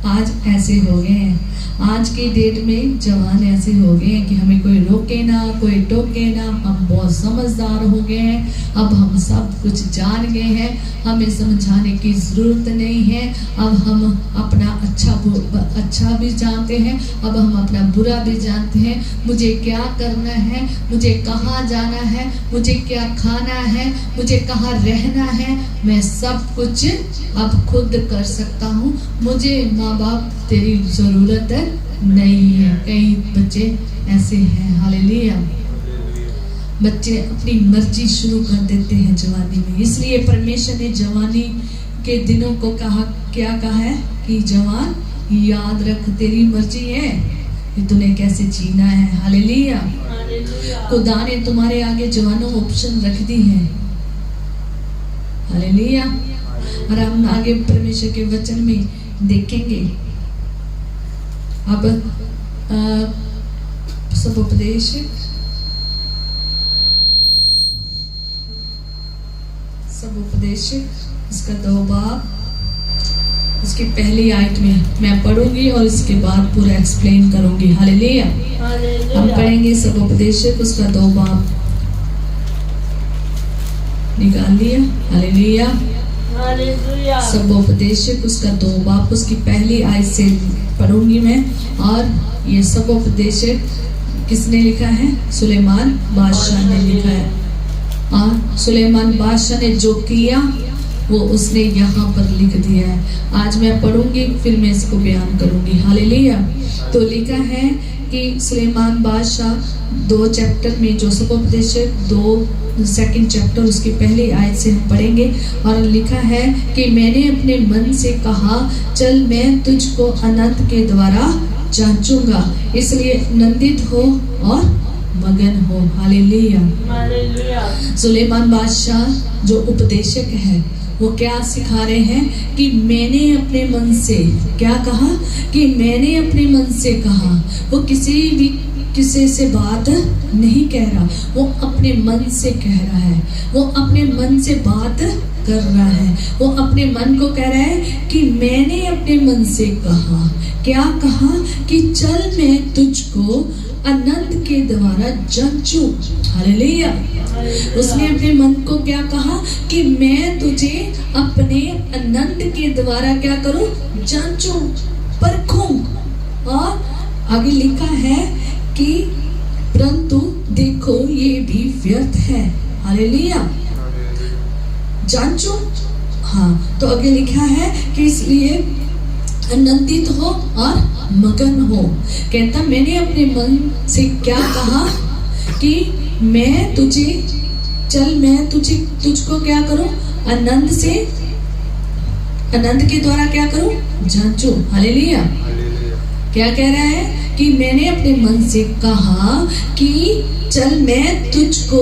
[SPEAKER 1] आज ऐसे हो गए हैं। आज की डेट में जवान ऐसे हो गए हैं कि हमें कोई रोके ना, कोई टोके ना, हम बहुत समझदार हो गए हैं। अब हम सब कुछ जान गए हैं, हमें समझाने की जरूरत नहीं है। अब हम अपना अच्छा भी जानते हैं, अब हम अपना बुरा भी जानते हैं। मुझे क्या करना है, मुझे कहाँ जाना है, मुझे क्या खाना है, मुझे कहाँ रहना है, मैं सब कुछ अब खुद कर सकता हूँ। मुझे माँ बाप तेरी जरूरत नहीं है। कई बच्चे ऐसे हैं। हालेलुया। बच्चे अपनी मर्जी शुरू कर देते हैं जवानी में। इसलिए परमेश्वर ने जवानी के दिनों को क्या कहा है कि जवान याद रख, तेरी मर्जी है कि तूने कैसे जीना है। हालेलुया। खुदा ने तुम्हारे आगे जवानों ऑप्शन रख दी है। हालेलुया। और हम आगे परमेश्वर के वचन में देखेंगे। अब सब उपदेश सब उपदेशक उसका 2 बाब उसकी पहली आयत में मैं पढ़ूंगी और इसके बाद पूरा एक्सप्लेन करूंगी। हालेलुया। हम पढ़ेंगे सब उपदेशक उसका 2 बाब। निकाल लिया? हालेलुया। सब उपदेशक उसका 2 बाब उसकी पहली आयत से पढ़ूंगी मैं। और ये सब उपदेशक किसने लिखा है? सुलेमान बादशाह ने लिखा है। और सुलेमान बादशाह ने जो किया वो उसने यहाँ पर लिख दिया है। आज मैं पढ़ूंगी फिर मैं इसको बयान करूंगी। हालेलुया। तो लिखा है कि सुलेमान बादशाह 2 चैप्टर में जो सब उपदेशक 2 सेकंड चैप्टर उसकी पहली आयत से हम पढ़ेंगे। और लिखा है कि मैंने अपने मन से कहा चल मैं तुझको अनंत के द्वारा जांचूंगा, इसलिए नंदित हो और मगन हो। हालेलुया। सुलेमान बादशाह जो उपदेशक है वो क्या सिखा रहे हैं कि मैंने अपने मन से क्या कहा, कि मैंने अपने मन से कहा। वो किसी से बात नहीं कह रहा, वो अपने मन से कह रहा है। वो अपने मन से बात कर रहा है। वो अपने मन को कह रहा है कि मैंने अपने मन से कहा। क्या कहा? कि चल मैं तुझको अनंत के द्वारा जांचूं। हालेलुया। उसने अपने मन को क्या कहा? कि मैं तुझे अपने अनंत के द्वारा क्या करूं? जांचूं, परखूं। और आगे लिखा है कि परंतु देखो ये भी व्यर्थ है। हालेलुया। जांचूं, हाँ। तो आगे लिखा है कि इसलिए आनंदित हो और मगन हो। कहता मैंने अपने मन से क्या कहा कि मैं तुझे चल मैं तुझको क्या करूं? अनंत के द्वारा क्या करूं? जांचूं। हालेलुया। क्या कह रहा है? कि मैंने अपने मन से कहा कि चल मैं तुझको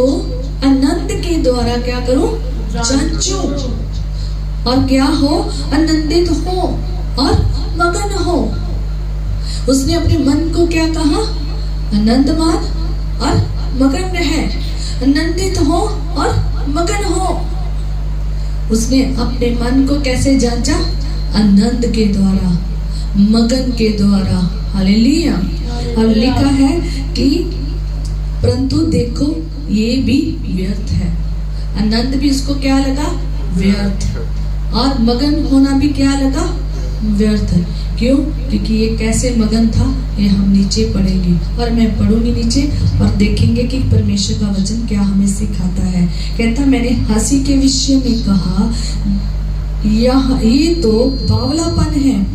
[SPEAKER 1] अनंत के द्वारा क्या करूं? जांचूं। और क्या हो? आनंदित हो और मगन हो। उसने अपने मन को क्या कहा? आनंदमान और मगन रहे, आनंदित हो और मगन हो। उसने अपने मन को कैसे जांचा? आनंद के द्वारा, मगन के द्वारा। हालेलुया। और लिखा है कि परंतु देखो ये भी व्यर्थ है। आनंद भी इसको क्या लगा? व्यर्थ। और मगन होना भी क्या लगा? व्यर्थ। क्यों? क्योंकि ये कैसे मगन था ये हम नीचे पढ़ेंगे। और मैं पढ़ूंगी नीचे और देखेंगे कि परमेश्वर का वचन क्या हमें सिखाता है। कहता मैंने हंसी के विषय में कहा ये तो बावलापन है,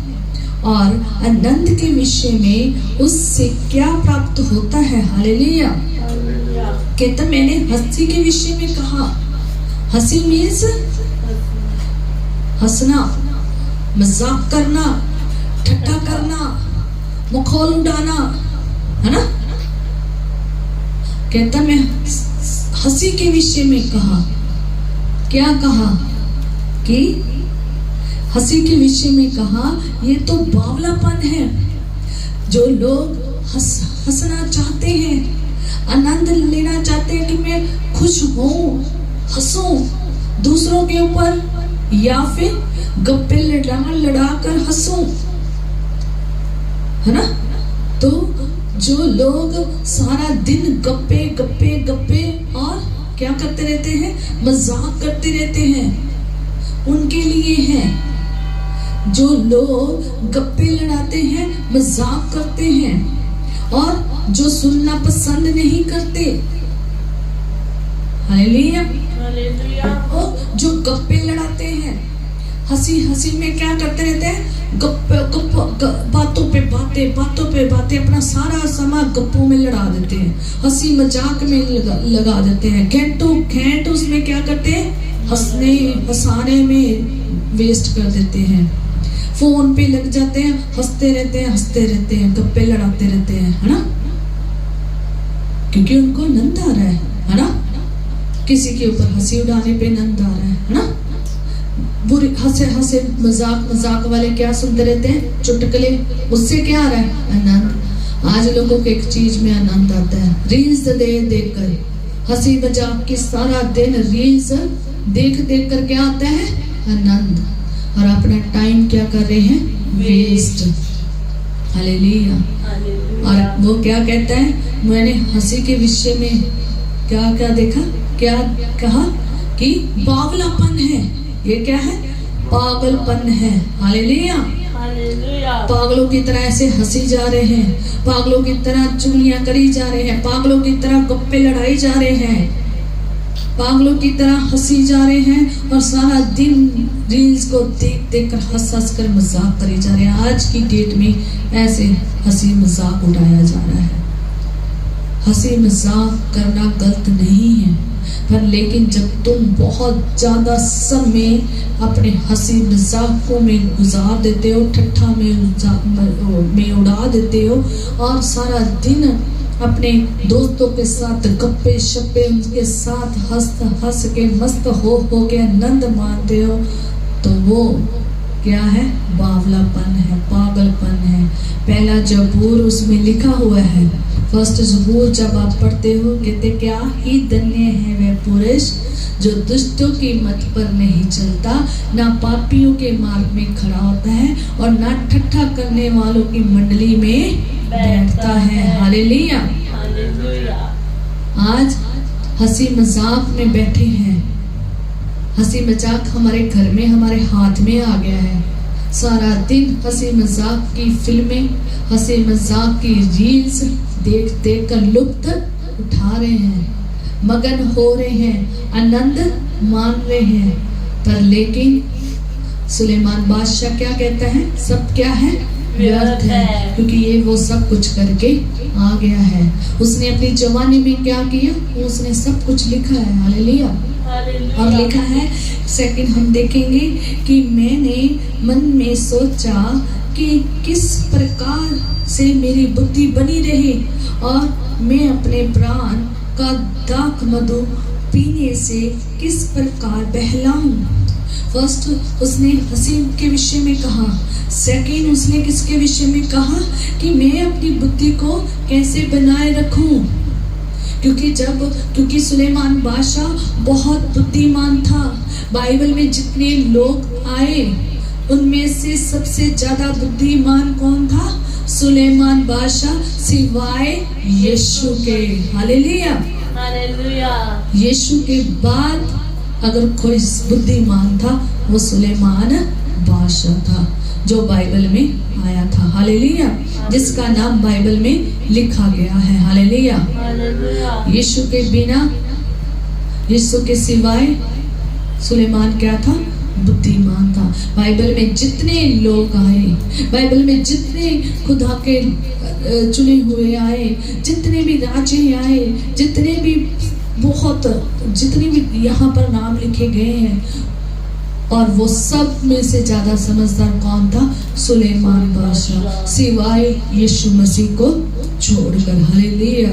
[SPEAKER 1] और आनंद के विषय में उससे क्या प्राप्त होता है। हालेलुया। कहता मैंने हंसी के विषय में कहा। हंसी मीन्स हंसना, मजाक करना, ठट्ठा करना, मखौल उड़ाना, है ना। कहता मैं हंसी के विषय में कहा। क्या कहा? कि हंसी के विषय में कहा ये तो बावलापन है। जो लोग हंसना चाहते हैं, आनंद लेना चाहते हैं कि मैं खुश हूं, हंसूं दूसरों के ऊपर, या फिर गप्पे लड़ा कर हंसूं, है ना। तो जो लोग सारा दिन गप्पे गप्पे गप्पे और क्या करते रहते हैं? मजाक करते रहते हैं, उनके लिए है। जो लोग गप्पे लड़ाते हैं, मजाक करते हैं और जो सुनना पसंद नहीं करते। हालेलुया। और जो गप्पे लड़ाते हैं, हंसी में क्या करते रहते हैं? बातों पे बातें अपना सारा समय गप्पों में लड़ा देते हैं, हंसी मजाक में लगा देते हैं। घंटों उसमें क्या करते हैं? हंसाने में वेस्ट कर देते हैं। फोन पे लग जाते हैं, हंसते रहते हैं, गप्पे लड़ाते रहते हैं, है ना। क्योंकि उनको आनंद आ रहा है ना। किसी के ऊपर हंसी उड़ाने पे आनंद आ रहा है ना। बुरे हंसे मजाक वाले क्या सुनते रहते हैं? चुटकुले। उससे क्या आ रहा है? आनंद। आज लोगों को एक चीज में आनंद आता है, रील्स देख कर हंसी मजाक की सारा दिन रील्स देख देख कर क्या आता है? आनंद। और अपना टाइम क्या कर रहे हैं? वेस्ट। हालेलुया। और वो क्या कहता है? मैंने हंसी के विषय में क्या क्या देखा, क्या कहा कि पागलपन है। ये क्या है? पागलपन है। हालेलुया। पागलों की तरह ऐसे हंसी जा रहे हैं, पागलों की तरह चुगलियां करी जा रहे हैं, पागलों की तरह गप्पे लड़ाई जा रहे हैं, पागलों की तरह हंसी जा रहे हैं और सारा दिन रील्स को देख देख कर हंस हंस कर मजाक करी जा रहे हैं। आज की डेट में ऐसे हंसी मजाक उड़ाया जा रहा है। हंसी मजाक करना गलत नहीं है, पर लेकिन जब तुम बहुत ज्यादा समय अपने हंसी मजाकों में गुजार देते हो, ठट्ठा में उड़ा देते हो और सारा दिन अपने दोस्तों के साथ गप्पे शप्पे उनके साथ हंस के मस्त हो के आनंद मानते हो, तो वो क्या है? बावलापन है, पागलपन है। पहला जबूर उसमें लिखा हुआ है, फर्स्ट जबूर जब आप पढ़ते हो, कहते क्या ही धन्य है वह पुरुष जो दुष्टों की मत पर नहीं चलता, ना पापियों के मार्ग में खड़ा होता है और ना ठट्ठा करने वालों की मंडली में बैठता है। हालेलुया। आज हंसी मजाक में बैठे हैं। हंसी मजाक हमारे घर में, हमारे हाथ में आ गया है। सारा दिन हंसी मजाक की फिल्में, हंसी मजाक की रील्स देख देख कर लुत्फ उठा रहे हैं, मगन हो रहे हैं, आनंद मान रहे हैं। पर लेकिन सुलेमान बादशाह क्या कहता है? सब क्या है? व्यर्थ है, क्योंकि ये वो सब कुछ करके आ गया है। उसने अपनी जवानी में क्या किया? उसने सब कुछ लिखा है। हालेलुया। और लिखा है सेकंड हम देखेंगे कि मैंने मन में सोचा कि किस प्रकार से मेरी बुद्धि बनी रहे और मैं अपने प्राण का दाख मधु पीने से किस प्रकार बहलाऊं। फर्स्ट उसने हंसी के विषय में कहा, सेकंड उसने किसके विषय में कहा कि मैं अपनी बुद्धि को कैसे बनाए रखूं। क्योंकि सुलेमान बादशाह बहुत बुद्धिमान था। बाइबल में जितने लोग आए उनमें से सबसे ज्यादा बुद्धिमान कौन था? सुलेमान बादशाह, सिवाय यीशु के। हालेलुया। यीशु के बाद अगर कोई बुद्धिमान था वो सुलेमान बादशाह था, जो बाइबल में आया था। हालेलुया। जिसका नाम बाइबल में लिखा गया है। हालेलुया। यीशु के बिना, यीशु के सिवाय सुलेमान क्या था? बुद्धिमान था। बाइबल में जितने लोग आए, बाइबल में जितने खुदा के चुने हुए आए, जितने भी राजे आए, जितने भी यहाँ पर नाम लिखे गए हैं, और वो सब में से ज्यादा समझदार कौन था? सुलेमान बादशाह, सिवाय यीशु मसीह को छोड़कर। हालेलुया।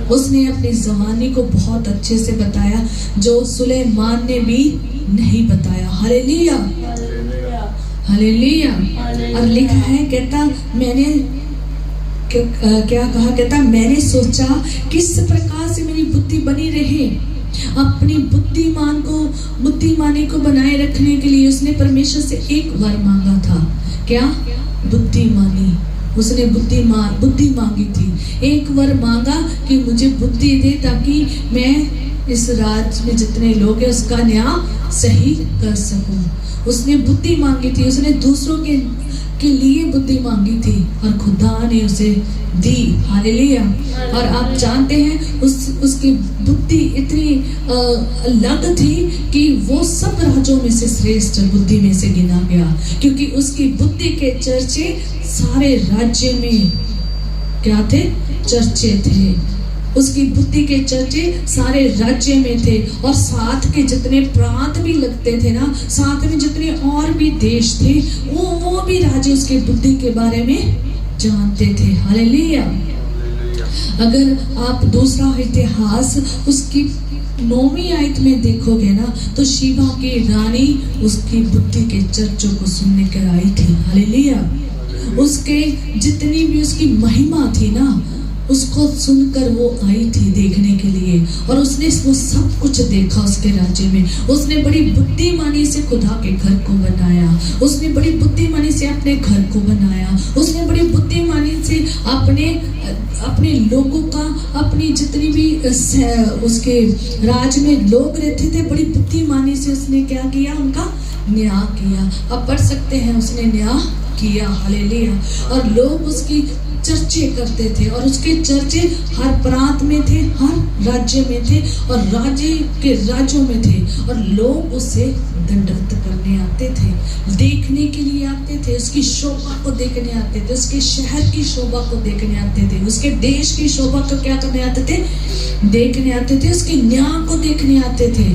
[SPEAKER 1] उसने अपनी जवानी को बहुत अच्छे से बताया, जो सुलेमान ने भी नहीं बताया। हालेलुया। हालेलुया। और लिखा है, कहता मैंने क्या कहा? कहता मैंने सोचा किस प्रकार से मेरी बुद्धि बनी रहे। अपनी बुद्धिमानी को बनाए रखने के लिए उसने परमेश्वर से एक वर मांगा था। क्या? बुद्धिमानी। उसने बुद्धि मांगी थी। एक वर मांगा कि मुझे बुद्धि दे ताकि मैं इस राज्य में जितने लोग हैं उसका न्याय सही कर सकूं। उसने बुद्धि मांगी थी। उसने दूसरों के लिए बुद्धि मांगी थी और खुदा ने उसे दी। हालेलुया। और आप जानते हैं उसकी बुद्धि इतनी अलग थी कि वो सब राज्यों में से श्रेष्ठ बुद्धि में से गिना गया, क्योंकि उसकी बुद्धि के चर्चे सारे राज्य में क्या थे? चर्चे थे। उसकी बुद्धि के चर्चे सारे राज्य में थे, और साथ के जितने प्रांत भी लगते थे ना, साथ में जितने और भी देश थे, वो भी राज्य उसके बुद्धि के बारे में जानते थे। हालेलुया। अगर आप दूसरा इतिहास उसकी 9वीं आयत में देखोगे ना, तो शिवा की रानी उसकी बुद्धि के चर्चों को सुनने कर आई थी। हालेलुया। उसके जितनी भी उसकी महिमा थी ना, उसको सुनकर वो आई थी देखने के लिए, और उसने वो सब कुछ देखा उसके राज्य में। उसने बड़ी बुद्धिमानी से खुदा के घर को बनाया, उसने बड़ी बुद्धिमानी से अपने घर को बनाया, उसने बड़ी बुद्धिमानी से अपने लोगों का, अपनी जितनी भी उसके राज में लोग रहते थे, बड़ी बुद्धिमानी से उसने क्या किया, उनका न्याय किया। अब पढ़ सकते हैं, उसने न्याय किया, हालेलुया। और लोग उसकी चर्चे करते थे, और उसके चर्चे हर प्रांत में थे, हर राज्य में थे, और राज्य के राज्यों में थे, और लोग उसे दंडवत करने आते थे, देखने के लिए आते थे, उसकी शोभा को देखने आते थे, उसके शहर की शोभा को देखने आते थे, उसके देश की शोभा को क्या करने आते थे, देखने आते थे, उसके न्याय को देखने आते थे।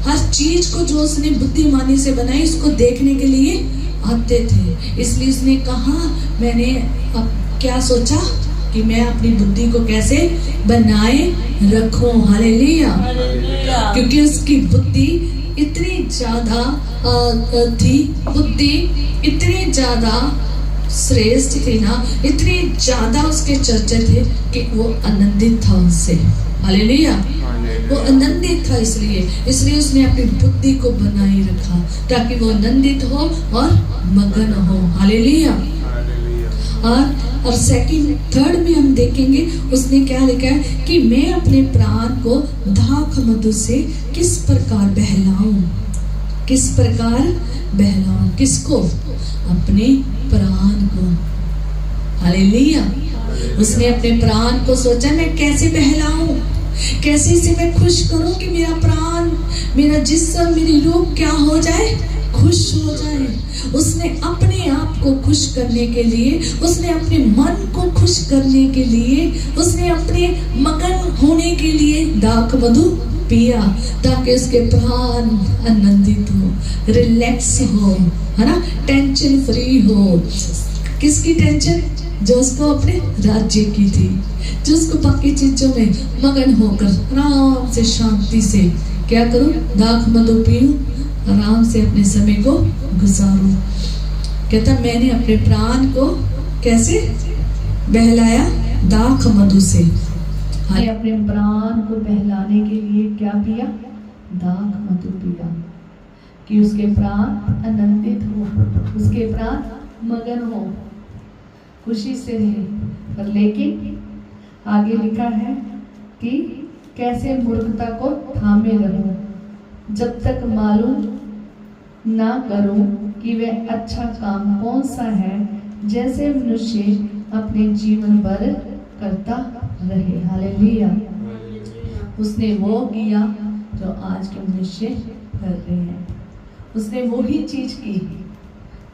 [SPEAKER 1] हर चीज को जो उसने बुद्धिमानी से बनाई, उसको देखने के लिए आते थे। इसलिए उसने कहा, मैंने अब क्या सोचा कि मैं अपनी बुद्धि को कैसे बनाए रखूं, हालेलुया। क्योंकि उसकी बुद्धि इतनी ज्यादा थी, बुद्धि इतनी ज्यादा श्रेष्ठ थी ना, इतनी ज्यादा उसके चर्चे थे कि वो आनंदित था उससे, हालेलुया। वो आनंदित था, इसलिए उसने अपनी बुद्धि को बनाए रखा, ताकि वो आनंदित हो और मगन हो, हालेलुया। और सेकंड थर्ड में हम देखेंगे, उसने क्या लिखा है कि मैं अपने प्राण को दाख मधु से किस प्रकार बहलाऊं, किस प्रकार बहलाऊं, किसको, अपने प्राण को, हालेलुया। उसने अपने प्राण को सोचा, मैं कैसे बहलाऊं, कैसे इसे मैं खुश करूं कि मेरा प्राण, मेरा जिस्म, मेरी रूह क्या हो जाए, खुश हो जाए। उसने अपने आप को खुश करने के लिए, उसने अपने मन को खुश करने के लिए, उसने अपने मगन होने के लिए दाख मधु पिया, ताकि उसके प्राण आनंदित हो, रिलैक्स हो, है ना, टेंशन फ्री हो। किसकी टेंशन, जो उसको अपने राज्य की थी, जो उसको बाकी चीजों में मगन होकर आराम से शांति से क्या करूं, दाख मधु पीऊं, आराम से अपने समय को गुजारूं। कहता मैंने अपने प्राण को कैसे बहलाया, दाख मधु से। हाँ, अपने प्राण को बहलाने के लिए क्या पिया, दाख मधु पिया, कि उसके प्राण आनंदित हो, उसके प्राण मगन हो, खुशी से रहे। पर लेकिन आगे लिखा है कि कैसे मूर्खता को थामे रहूं, जब तक मालूम ना करूं कि वह अच्छा काम कौन सा है, जैसे मनुष्य अपने जीवन भर करता रहे, हालेलुया। उसने वो किया जो आज के मनुष्य कर रहे हैं, उसने वो ही चीज की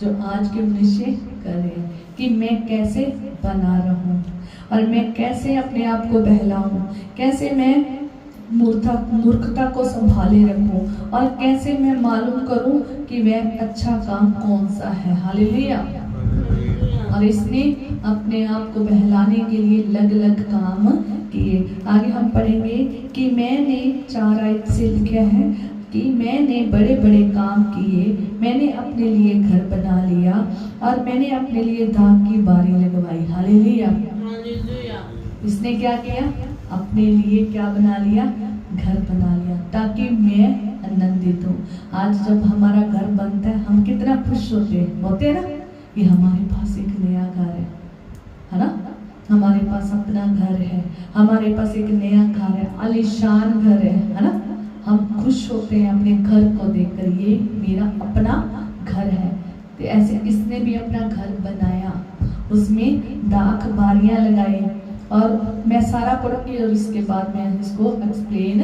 [SPEAKER 1] जो आज के मनुष्य कर रहे हैं, कि मैं कैसे बना रहूं, और मैं कैसे अपने आप को बहलाऊं, कैसे मैं मूर्खता को संभाले रखूं, और कैसे मैं मालूम करूं कि वह अच्छा काम कौन सा है, हालेलुया। और इसने अपने आप को बहलाने के लिए अलग अलग काम किए। आगे हम पढ़ेंगे कि मैंने 4 आयत से लिखा है कि मैंने बड़े बड़े काम किए, मैंने अपने लिए घर बना लिया, और मैंने अपने लिए दाख की बारी लगवाई, हालेलुया। इसने क्या किया, अपने लिए क्या बना लिया, घर बना लिया, ताकि मैं आनंदित हूँ। आज जब हमारा घर बनता है, हम कितना खुश होते हैं ना, कि हमारे पास एक नया घर है ना, हमारे पास अपना घर है, हमारे पास एक नया घर है, आलीशान घर है ना। हम खुश होते हैं अपने घर को देखकर, ये मेरा अपना घर है। तो ऐसे इसने भी अपना घर बनाया, उसमें दाख बारियां लगाई, और मैं सारा पढ़ूंगी और इसके बाद मैं इसको एक्सप्लेन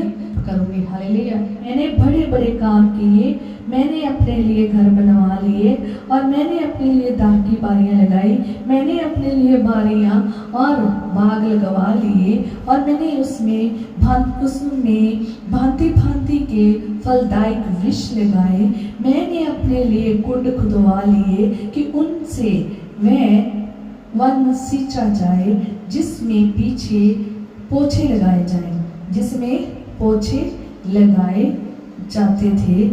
[SPEAKER 1] करूंगी, हालेलुया। मैंने बड़े बड़े काम किए, मैंने अपने लिए घर बनवा लिए, और मैंने अपने लिए दाख की बारियां लगाई, मैंने अपने लिए बारियां और बाग लगवा लिए, और मैंने उसमें भांति भांति के फलदायक वृक्ष लगाए, मैंने अपने लिए कुंड खुदवा लिए कि उनसे वह वन सींचा जाए, जिसमें पीछे पोछे लगाए जाएं, जिसमें पोछे लगाए जाते थे।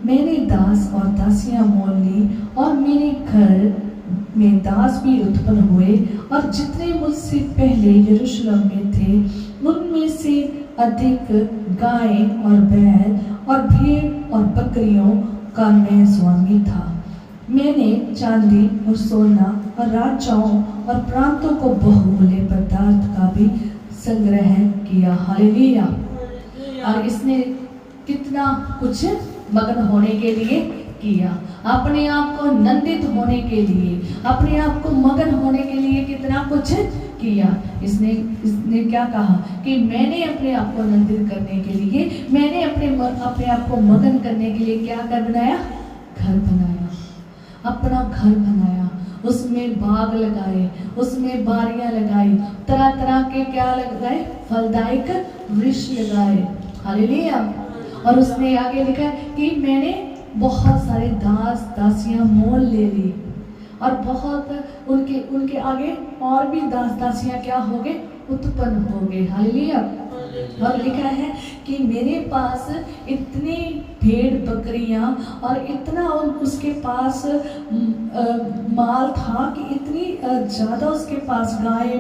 [SPEAKER 1] मैंने दास और दासियां मोल ली, और मेरे घर में दास भी उत्पन्न हुए, और जितने मुझसे पहले यरूशलेम में थे उनमें से अधिक गाय और बैल और भेड़ और बकरियों का मैं स्वामी था। मैंने चांदी और सोना और राजाओं और प्रांतों को बहुमूल्य पदार्थ का भी संग्रह किया। हालेलुया। और इसने कितना कुछ मगन होने के लिए किया, अपने आप को नंदित होने के लिए, अपने आप को मगन होने के लिए कितना कुछ किया। इसने क्या कहा कि मैंने अपने आप को नंदित करने के लिए, मैंने अपने आप को मगन करने के लिए क्या कर बनाया? घर बनाया, अपना घर बनाया, उसमें बाग लगाए, उसमें बारियां लगाई, तरह तरह के क्या लगाए? फलदायक वृक्ष लगाए। हालेलुया। और उसने आगे लिखा कि मैंने बहुत सारे दास दासियां मोल ले ली, और बहुत उनके आगे और भी दास दासियां क्या हो गए? उत्पन्न हो गए। हालेलुया। और लिखा है कि मेरे पास इतनी भेड़ बकरियां और इतना उसके पास माल था कि इतनी ज़्यादा उसके पास गाय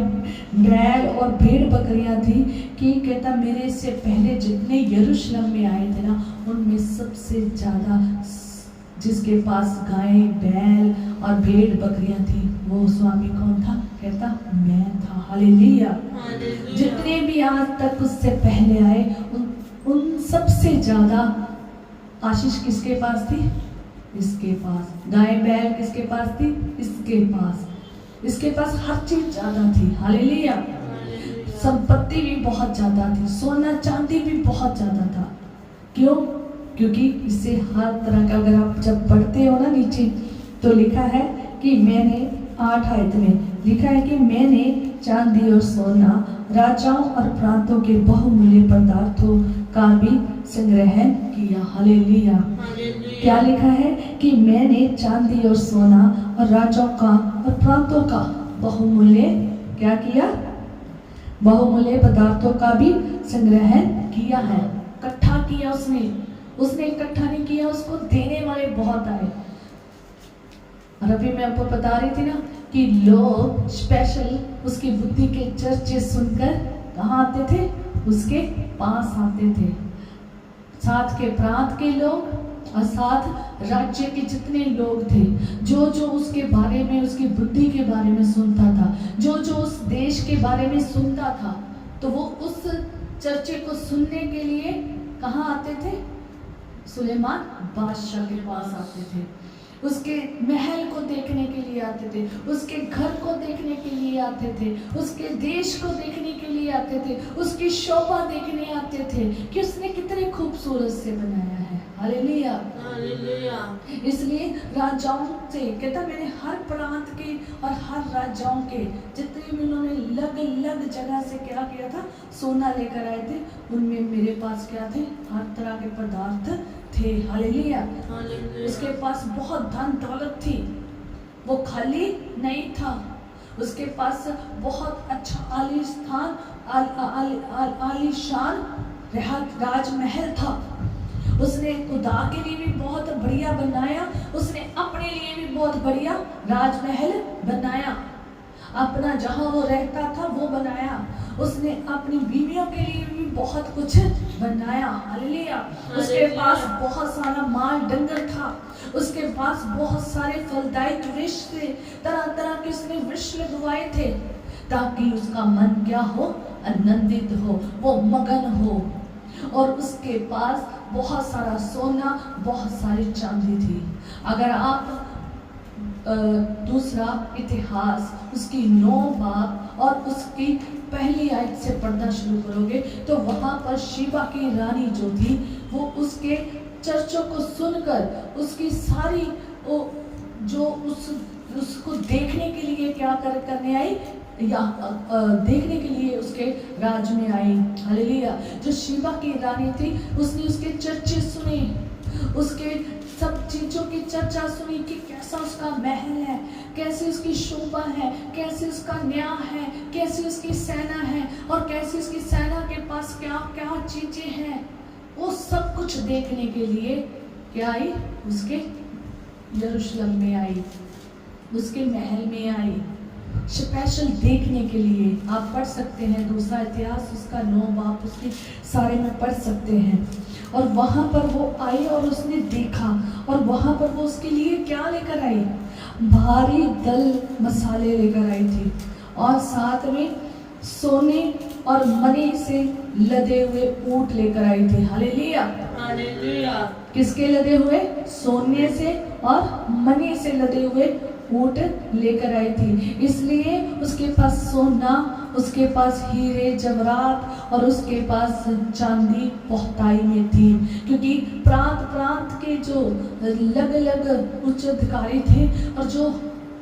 [SPEAKER 1] बैल और भेड़ बकरियां थी कि कहता मेरे से पहले जितने यरूशलेम में आए थे ना, उनमें सबसे ज़्यादा जिसके पास गाय बैल और भेड़ बकरियां थी वो स्वामी कौन था? कहता मैं था। हालेलुया। जितने भी आज तक उससे पहले आए उन सबसे ज्यादा आशीष किसके पास थी? इसके पास। गाय बैल किसके पास थी? इसके पास। इसके पास हर चीज ज्यादा थी। हालेलुया। संपत्ति भी बहुत ज्यादा थी, सोना चांदी भी बहुत ज्यादा था। क्यों? क्योंकि इससे हर तरह का, अगर आप जब पढ़ते हो ना नीचे तो लिखा है कि मैंने 8 आयत में लिखा है कि मैंने चांदी और सोना राजाओं और प्रांतों के बहुमूल्य पदार्थों का भी संग्रह किया। हालेलुया। क्या लिखा है कि मैंने चांदी और सोना और राजाओं का और प्रांतों का बहुमूल्य क्या किया? बहुमूल्य पदार्थों का भी संग्रह किया है। इकट्ठा किया उसने इकट्ठा नहीं किया, उसको देने वाले बहुत आए। और अभी मैं आपको बता रही थी ना कि लोग स्पेशल उसकी बुद्धि के चर्चे सुनकर कहाँ आते थे? उसके पास आते थे। साथ के प्रांत के लोग और साथ राज्य के जितने लोग थे, जो जो उसके बारे में, उसकी बुद्धि के बारे में सुनता था, जो जो उस देश के बारे में सुनता था, तो वो उस चर्चे को सुनने के लिए कहाँ आते थे? सुलेमान बादशाह के पास आते थे। उसके महल को देखने के लिए आते थे, उसके घर को देखने के लिए आते थे, उसके देश को देखने के लिए आते थे, उसकी शोभा देखने आते थे कि उसने कितने खूबसूरत से बनाया है। हालेलुया। इसलिए राजाओं से कहता मैंने हर प्रांत के और हर राजाओं के जितने भी उन्होंने अलग जगह से क्या किया था? सोना लेकर आए थे। उनमें मेरे पास क्या थे? हर तरह के पदार्थ थे। हालेलुया। उसके पास बहुत धन दौलत थी, वो खाली नहीं था। उसके पास बहुत अच्छा आलीशान राजमहल था। उसने खुदा के लिए भी बहुत बढ़िया बनाया, उसने अपने लिए भी बहुत बढ़िया राजमहल बनाया। अपना जहां वो रहता था वो बनाया। उसने अपनी बीवियों के लिए भी बहुत कुछ बनाया। हालेलुया। उसके पास बहुत सारा माल डंगर था, उसके पास बहुत सारे फलदायक वृक्ष थे, तरह तरह के उसने वृक्ष लगवाए थे ताकि उसका मन क्या हो? आनंदित हो, वो मगन हो। और उसके पास बहुत सारा सोना, बहुत सारी चांदी थी। अगर आप दूसरा इतिहास उसकी 9 बाब और उसकी पहली आयत से पढ़ना शुरू करोगे तो वहां पर शिवा की रानी जो थी वो उसके चर्चों को सुनकर उसकी सारी जो उसको देखने के लिए क्या करने आई या देखने के लिए उसके राज में आई। हालेलुया। जो शिवा की रानी थी उसने उसके चर्चे सुने, उसके सब चीजों की चर्चा सुनी कि कैसा उसका महल है, कैसे उसकी शोभा है, कैसे उसका न्याय है, कैसे उसकी सेना है और कैसे उसकी सेना के पास क्या क्या चीजें हैं। वो सब कुछ देखने के लिए क्या आई? उसके यरूशलेम में आई। उसके महल में आई स्पेशल देखने के लिए। आप पढ़ सकते हैं दूसरा इतिहास उसका 9 बाब उसके सारे में पढ़ सकते हैं। और वहाँ पर वो आई और उसने देखा, और वहाँ पर वो उसके लिए क्या लेकर आई, भारी दल मसाले लेकर आई थी, और साथ में सोने और मणि से लदे हुए ऊंट लेकर आई थी। हालेलुया।
[SPEAKER 2] हालेलुया।
[SPEAKER 1] किसके लदे हुए, सोने से और मणि से लदे हुए ऊंट लेकर आई थी। इसलिए उसके पास सोना, उसके पास हीरे जवाहरात और उसके पास चांदी बहुताई में थी, क्योंकि प्रांत प्रांत के जो अलग अलग उच्च अधिकारी थे और जो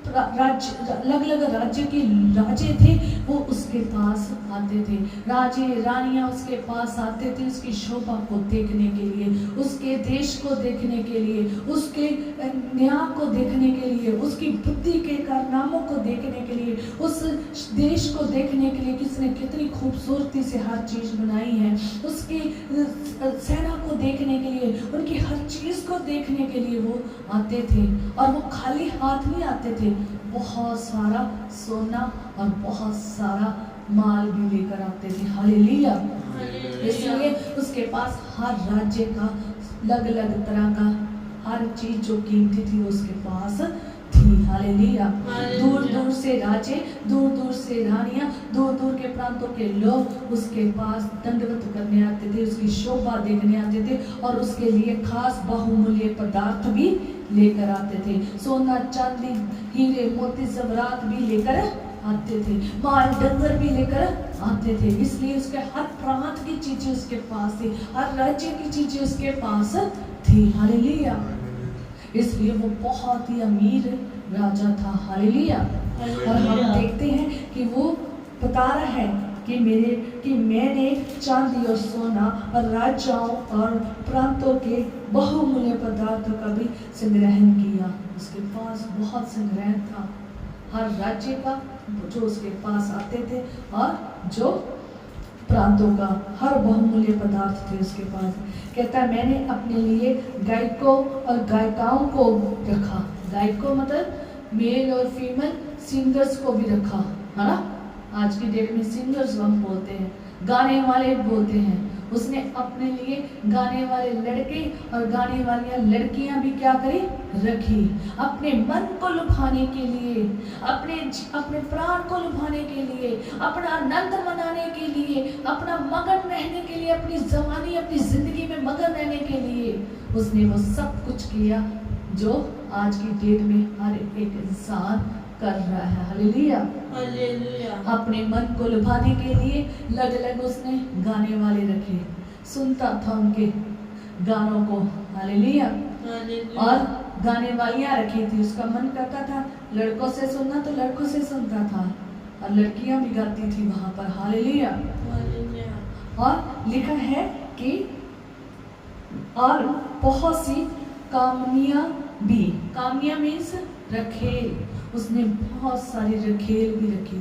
[SPEAKER 1] राज्य अलग अलग राज्य के राजे थे वो उसके पास आते थे। राजे रानियां उसके पास आते थे उसकी शोभा को देखने के लिए, उसके देश को देखने के लिए, उसके न्याय को देखने के लिए, उसकी बुद्धि के कारनामों को देखने के लिए, उस देश को देखने के लिए किसने कितनी खूबसूरती से हर चीज बनाई है, उसकी सेना को देखने के लिए, उनकी हर चीज को देखने के लिए वो आते थे। और वो खाली हाथ नहीं आते थे, बहुत सारा सोना और बहुत सारा माल भी लेकर आते थे। हालेलुया। इसलिए उसके पास हर राज्य का अलग अलग तरह का हर चीज जो कीमती थी वो उसके पास थी। हालेलुया। दूर दूर से राजे, दूर दूर से रानियां, दूर दूर के प्रांतों के लोग उसके पास दंडवत करने आते थे, उसकी शोभा देखने आते थे और उसके लिए खास बहुमूल्य पदार्थ भी लेकर आते थे। सोना चांदी हीरे मोती जवाहरात भी लेकर आते थे, माल डंगर भी लेकर आते थे। इसलिए उसके हर प्रांत की चीजें उसके पास थी, हर राज्य की चीजें उसके पास थी। हालेलुया। इसलिए वो बहुत ही अमीर राजा था। हालेलुया। और हम देखते हैं कि वो बता रहा है कि मैंने चांदी और सोना और राजाओं और प्रांतों के बहुमूल्य पदार्थों का भी संग्रहण किया। उसके पास बहुत संग्रह था हर राज्य का जो उसके पास आते थे, और जो प्रांतों का हर बहुमूल्य पदार्थ थे उसके पास। कहता है मैंने अपने लिए गायकों और गायिकाओं को रखा। गायकों मतलब मेल और फीमेल सिंगर्स को भी रखा, है ना। आज की डेट में सिंगर्स हम बोलते हैं, गाने वाले बोलते हैं। उसने अपने लिए गाने वाले लड़के और गाने वाली लड़कियां भी क्या करी, रखी, अपने मन को लुभाने के लिए, अपने प्राण को लुभाने के लिए, अपना आनंद मनाने के लिए, अपना मगन रहने के लिए, अपनी जवानी अपनी जिंदगी में मगन रहने के लिए उसने वो सब कुछ किया जो आज की डेट में हर एक इंसान कर रहा है। हालेलुया।
[SPEAKER 2] हालेलुया।
[SPEAKER 1] अपने मन को लुभाने के लिए अलग अलग उसने गाने वाले रखे, सुनता था उनके गानों को। हालेलुया। और गाने वालियां रखी थी, उसका मन करता था लड़कों से सुनना तो लड़कों से सुनता था, और लड़कियां भी गाती थी वहां पर। हालेलुया। और लिखा है कि और बहुत सी कामनियां भी, कामनियां मीन्स रखेल, उसने बहुत सारी रखेल भी रखी।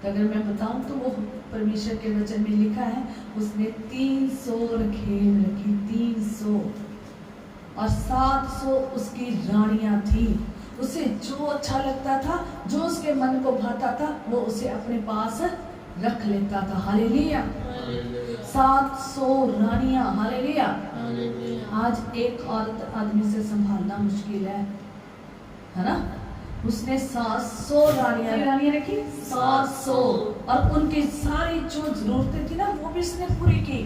[SPEAKER 1] तो अगर मैं बताऊं तो वो परमेश्वर के वचन में लिखा है उसने 300 रखेल रखी, 300, और 700 उसकी रानियां थी। उसे जो अच्छा लगता था, जो उसके मन को भाता था, वो उसे अपने पास रख लेता था। हालेलुया। 700 रानियां। हालेलुया। आज एक औरत आदमी से संभालना मुश्किल है ना। उसने 700 रानियां रखी, 700, और उनकी सारी जो जरूरतें थी ना वो भी उसने पूरी की,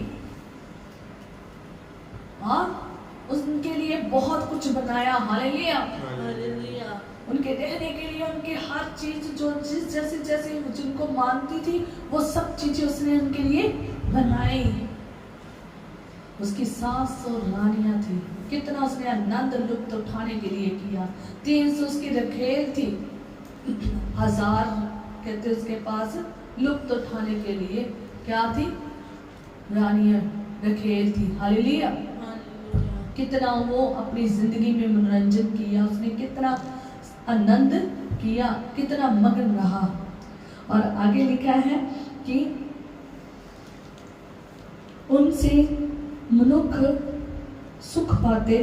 [SPEAKER 1] और उनके लिए बहुत कुछ बनाया। हालेलुया। उनके रहने के लिए उनके हर चीज जो जिस जैसे जैसे जिनको मानती थी वो सब चीजें उसने उनके लिए बनाई। उसकी 700 रानियां थी। कितना उसने आनंद लुत्फ उठाने के लिए किया। 300 उसकी रखेल थी, 1000 कहते उसके पास लुत्फ उठाने के लिए क्या थी, रानियां रखेल थी। हालेलुया। कितना वो अपनी जिंदगी में मनोरंजन किया, उसने कितना आनंद किया, कितना मगन रहा। और आगे लिखा है कि उनसे मनुष्य सुख पाते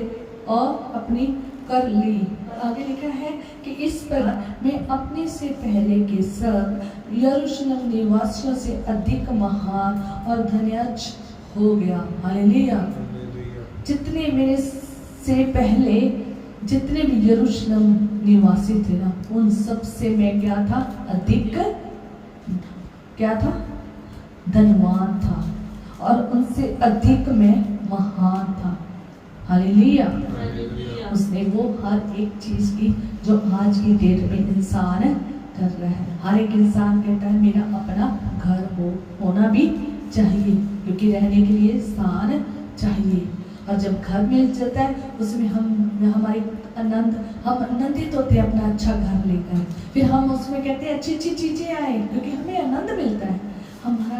[SPEAKER 1] और अपनी कर ली। आगे लिखा है कि इस पर मैं अपने से पहले के सब यरूशलेम निवासियों से अधिक महान और धन्यज हो गया। हालेलुया। जितने मेरे से पहले जितने भी यरूशलेम निवासी थे ना, उन सब से मैं क्या था? अधिक क्या था? धनवान था, और उनसे अधिक मैं महान था। हालेलुया। उसने वो हर एक चीज की जो आज की डेट में इंसान कर रहा है। हर एक इंसान कहता है मेरा अपना घर होना भी चाहिए, क्योंकि रहने के लिए स्थान चाहिए। और जब घर मिल जाता है उसमें हम आनंदित होते हैं अपना अच्छा घर लेकर। फिर हम उसमें कहते हैं अच्छी अच्छी चीजें आए, क्योंकि हमें आनंद मिलता है। हमारा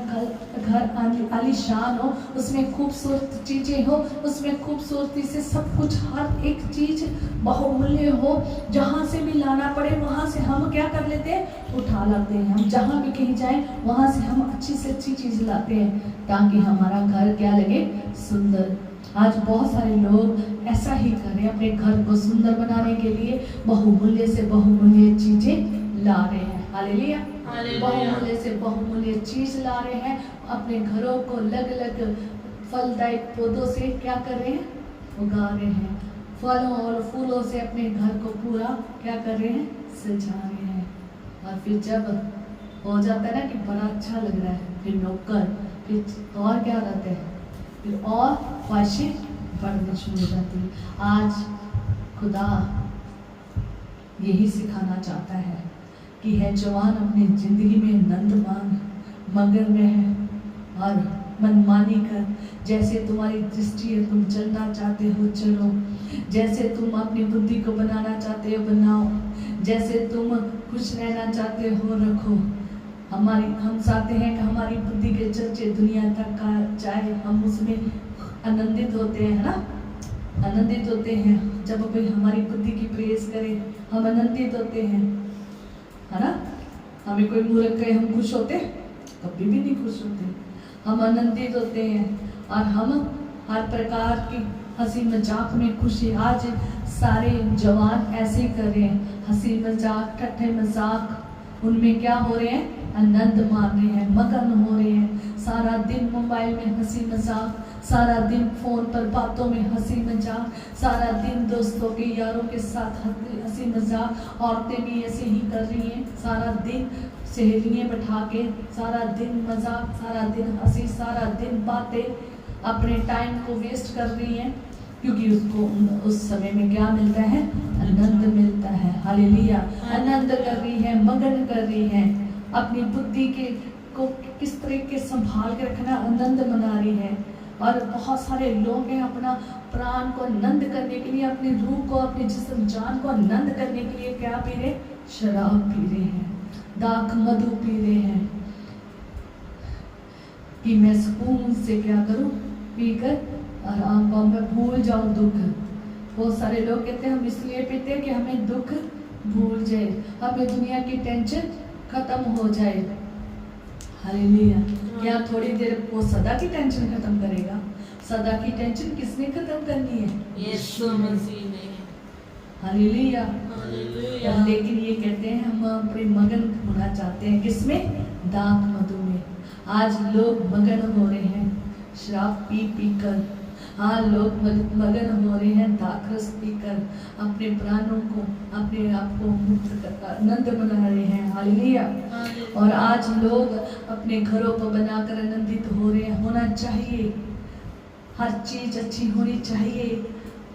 [SPEAKER 1] घर आलीशान हो, उसमें खूबसूरत चीजें हो, उसमें खूबसूरती से सब कुछ हर एक चीज बहुमूल्य हो, जहाँ से भी लाना पड़े वहाँ से हम क्या कर लेते हैं? उठा लाते हैं। हम जहाँ भी कहीं जाएं वहाँ से हम अच्छी से अच्छी चीज लाते हैं, ताकि हमारा घर क्या लगे? सुंदर। आज बहुत सारे लोग ऐसा ही कर रहे हैं, अपने घर को सुंदर बनाने के लिए बहुमूल्य से बहुमूल्य चीजें ला रहे हैं। हालेलुया। बहुमूल्य से बहुमूल्य चीज ला रहे हैं, अपने घरों को अलग अलग फलदायी पौधों से क्या कर रहे हैं? उगा रहे हैं। फलों और फूलों से अपने घर को पूरा क्या कर रहे हैं? सजा रहे हैं। और फिर जब हो जाता है ना कि बड़ा अच्छा लग रहा है, फिर नौकर, फिर और क्या रहते हैं? फिर और ख्वाहिशें बढ़ने शुरू हो जाती है। आज खुदा यही सिखाना चाहता है कि है जवान अपनी जिंदगी में नंदमान मगन रहे और मनमानी कर। जैसे तुम्हारी दृष्टि है, तुम चलना चाहते हो चलो, जैसे तुम अपनी बुद्धि को बनाना चाहते हो बनाओ, जैसे तुम खुश रहना चाहते हो रखो। हम चाहते हैं कि हमारी बुद्धि के चर्चे दुनिया तक का जाए, हम उसमें आनंदित होते हैं, है ना? आनंदित होते हैं जब कोई हमारी बुद्धि की प्रेस करे, हम आनंदित होते हैं, है ना? हमें कोई मूर्ख कहे हम खुश होते? कभी भी नहीं खुश होते। हम आनंदित होते हैं और हम हर प्रकार की हंसी मजाक में खुशी। आज सारे जवान ऐसे कर रहे हैं, हंसी मजाक ठट्ठे मजाक, उनमें क्या हो रहे हैं? आनंद मान रहे हैं, मगन हो रहे हैं। सारा दिन मोबाइल में हंसी मजाक, सारा दिन फोन पर बातों में हंसी मजाक, सारा दिन दोस्तों के यारों के साथ हंसी मजाक। औरतें भी ऐसे ही कर रही हैं, सारा दिन सहेलियाँ बैठा के सारा दिन मजाक, सारा दिन हंसी, सारा दिन बातें, अपने टाइम को वेस्ट कर रही हैं, क्योंकि उसको उस समय में क्या मिलता है? आनंद मिलता है। हालेलुया। आनंद कर रही है, मगन कर रही है, अपनी बुद्धि को किस तरीके से संभाल के रखना, आनंद मना रही है। और बहुत सारे लोग हैं अपना प्राण को आनंद करने के लिए, अपनी रूह को, अपने जिस्म जान को आनंद करने के लिए क्या पी रहे? शराब पी रहे हैं, दाख मधु पी रहे हैं, कि मैं सुकून से क्या करूं? पीकर आराम पाऊं, मैं भूल जाऊं दुख। बहुत सारे लोग कहते हैं हम इसलिए पीते हैं कि हमें दुख भूल जाए, हमें दुनिया की टेंशन खत्म हो जाए। हालेलुया। क्या थोड़ी देर वो सदा की टेंशन खत्म करेगा? सदा की टेंशन किसने खत्म करनी है?
[SPEAKER 2] यीशु मसीह ने।
[SPEAKER 1] हालेलुया।
[SPEAKER 2] हालेलुया।
[SPEAKER 1] लेकिन ये कहते हैं हम अपने मगन होना चाहते हैं, किसमें? दाख मधु में। आज लोग मगन हो रहे हैं शराब पी पी कर। हाँ, लोग मगन हो रहे हैं दाखरस पीकर, अपने प्राणों को, अपने आप को मुक्त कर आनंद मना रहे हैं। हालेलुया। और आज लोग अपने घरों को बनाकर आनंदित हो रहे हैं। होना चाहिए, हर चीज अच्छी होनी चाहिए।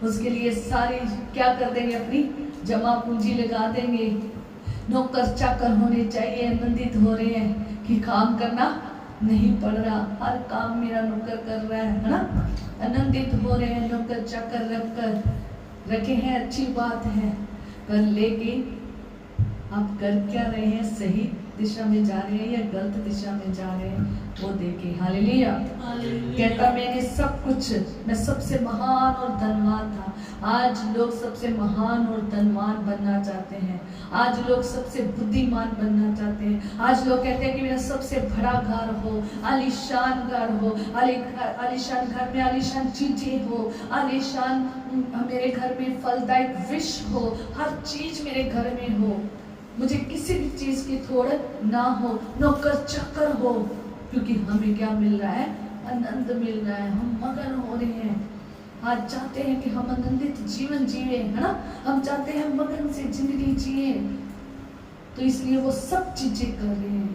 [SPEAKER 1] उसके लिए सारी क्या कर देंगे? अपनी जमा पूंजी लगा देंगे। नौकर चाकर होने चाहिए, आनंदित हो रहे हैं कि काम करना नहीं पड़ रहा, हर काम मेरा नौकर कर रहा है ना? आनंदित हो रहे हैं, नौकर चाकर रख कर रखे हैं, अच्छी बात है। पर लेकिन आप कर क्या रहे हैं, सही दिशा में जा रहे हैं या गलत दिशा में जा रहे हैं, वो देखें। हालेलुया। कहता मैंने सब कुछ, मैं सबसे महान और धनवान था। आज लोग सबसे महान और धनवान बनना चाहते हैं, आज लोग सबसे बुद्धिमान बनना चाहते हैं। आज लोग कहते हैं कि मेरा सबसे बड़ा घर हो, आलीशान घर हो, आलीशान घर में आलीशान चीजें हो, आलीशान मेरे घर में फलदायक वृक्ष हो, हर चीज मेरे घर में हो, मुझे किसी भी चीज की थोड़ ना हो, नौकर चक्कर हो, क्योंकि हमें क्या मिल रहा है, आनंद मिल रहा है, हम मगन हो रहे हैं। आज चाहते हैं कि हम आनंदित जीवन जिए, है ना, हम चाहते हैं मगन से जिंदगी जिए, तो इसलिए वो सब चीजें कर रहे हैं।